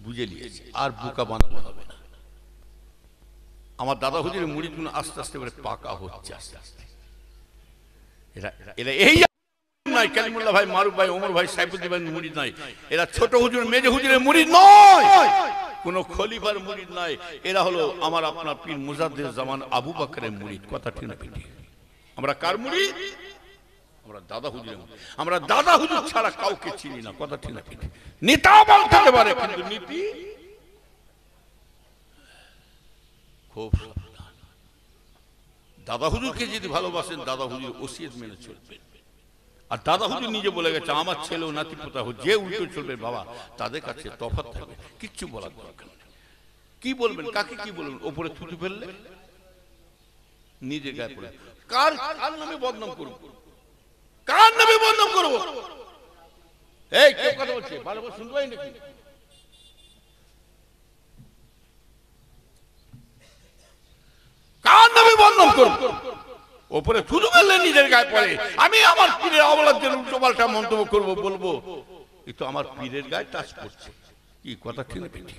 বুঝে নিয়েছে, আর বোকা বানানো হবে না। আমার দাদা হুজুরের মুরিদগুলো আস্তে আস্তে এবারে পাকা হচ্ছে, আস্তে আস্তে এরা এরা এই নাই, কালিমুল্লাহ ভাই, মারুফ ভাই, ওমর ভাই, সাইফুদ্দিন ভাই মুরিদ নাই, এরা ছোট হুজুর মেজে হুজুরের মুরিদ নয়, কোন খলিফার মুরিদ নাই, এরা হলো আমার আপনার পীর মুজাদ্দিদ জামান আবু বকরের মুরিদ, কথা ঠিক না বেটি? আমরা কার মুরিদ? আমরা দাদা হুজুরের মুরিদ। আমরা দাদা হুজুর ছাড়া কাউকে চিনি না, কথা ঠিক না বেটি? নেতা বলতে পারে কিন্তু নীতি খুব সাবধান। দাদা হুজুরকে যদি ভালোবাসেন দাদা হুজুর ওসিয়ত মেনে চলবেন। আর দাদা হুজুর নিজে বলে গেছে আমার ছেলেও নাতি পোতা হোক, যে উল্টো চলবে বাবা তাদের কাছে তফাৎ থাকবে, কিচ্ছু বলার দরকার নেই। কি বলবেন, কাকে কি বলবেন, ওপরে থুতু ফেললে নিজে গায়ে পড়ে, কার কার নামে বদনাম করব, কার নামে বদনাম করব? এই কে কথা বলছে, ভালো করে শুনতে পাই নাকি? কার নামে বদনাম করব? ওপরে থুতু ফেললে নিজের গায়ে পড়ে, আমি আমার পীরের অবলাদের উল্টো পাল্টা মন্তব্য করবো, বলবো এ তো আমার পীরের গায়ে টাচ করছে, কি কথা ঠিক না বেটি?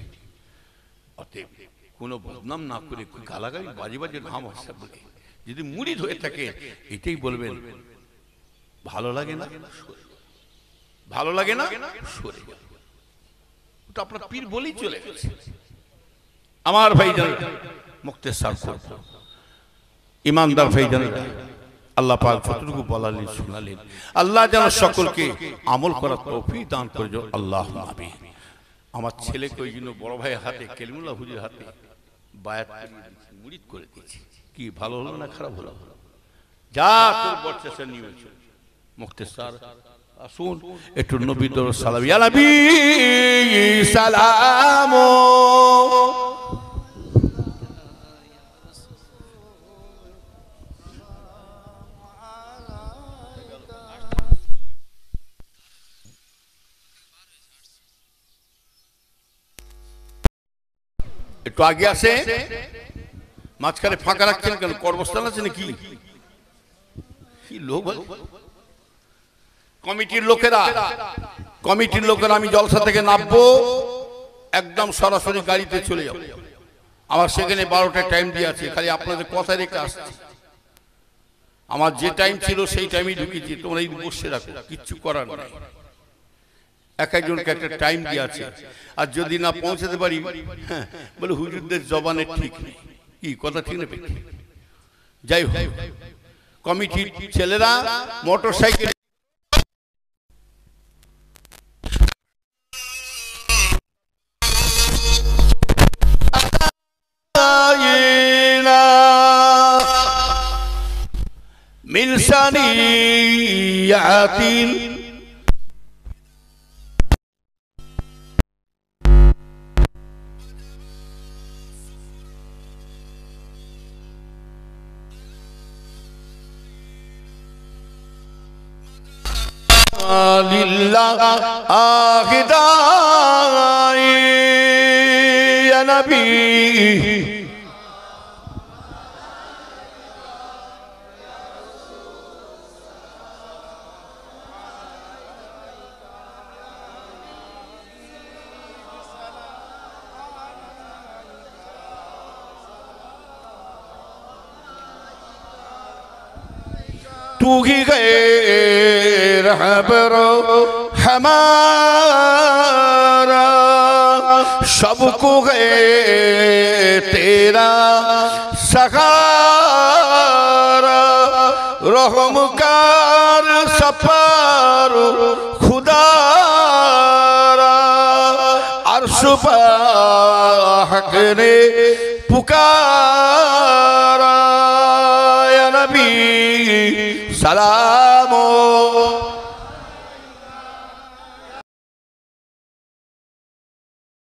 অতএব কোনো বদনাম না করে গালাগালি বাজে বাজে নাম হাসা বলে যদি মুরিদ হয়ে থাকে এটাই বলবেন, ভালো লাগে না ভালো লাগে না সরে যাবে, ওটা আপনার পীর বলেই চলে গেছে। আমার ভাই মুক্তেসার করব ইমানদার ভাইজানেরা, আল্লাহ পাক যতটুকু বলালেন শোনালেন, আল্লাহ যেন সকলকে আমল করার তৌফিক দান করে, আল্লাহ আমিন। আমার ছেলেকে ওই জন্য বড় ভাইয়ের হাতে কেলিমুল্লাহ হুজুরের হাতে বায়াত মুরিদ করে দিয়েছি, কি ভালো হলো না খারাপ হলো? যা তোর বর্ষা নিয়ে মুক্তেসার আসুন একটু নবী দরুদ সালাম, ইয়া নবী সালাম। একটু আগে আসে, মাঝখানে ফাঁকা রাখছেন কেন? কর্মস্থান আছে নাকি? কি লোক কমিটির লোকেরা কমিটির লোকেরা আমি জলসা থেকে নামবো, একদম সরাসরি গাড়িতে চলে যাবো। আমার সেখানে 12টায় টাইম দিয়ে আছে, খালি আপনাদের কথা রেখে আসছি। আমার যে টাইম ছিল সেই টাইমেই ঢুকেছি, তোমরা এই বসে রাখো, কিচ্ছু করার নেই। এক একজনকে একটা টাইম দিয়ে আছে, আর যদি না পৌঁছাতে পারি, হ্যাঁ বলে হুজুরদের জবানের ঠিক নেই, কি কথা ঠিক নেই। যাই হোক, কমিটির ছেলেরা মোটর সাইকেল من ثنيات لله آخداي يا نبي तू ही गैर रहबरो हमारा, सबको है तेरा सहारा, रहमकार सफार खुदारा, अर्श पाक ने पुकारा, या नबी सलामो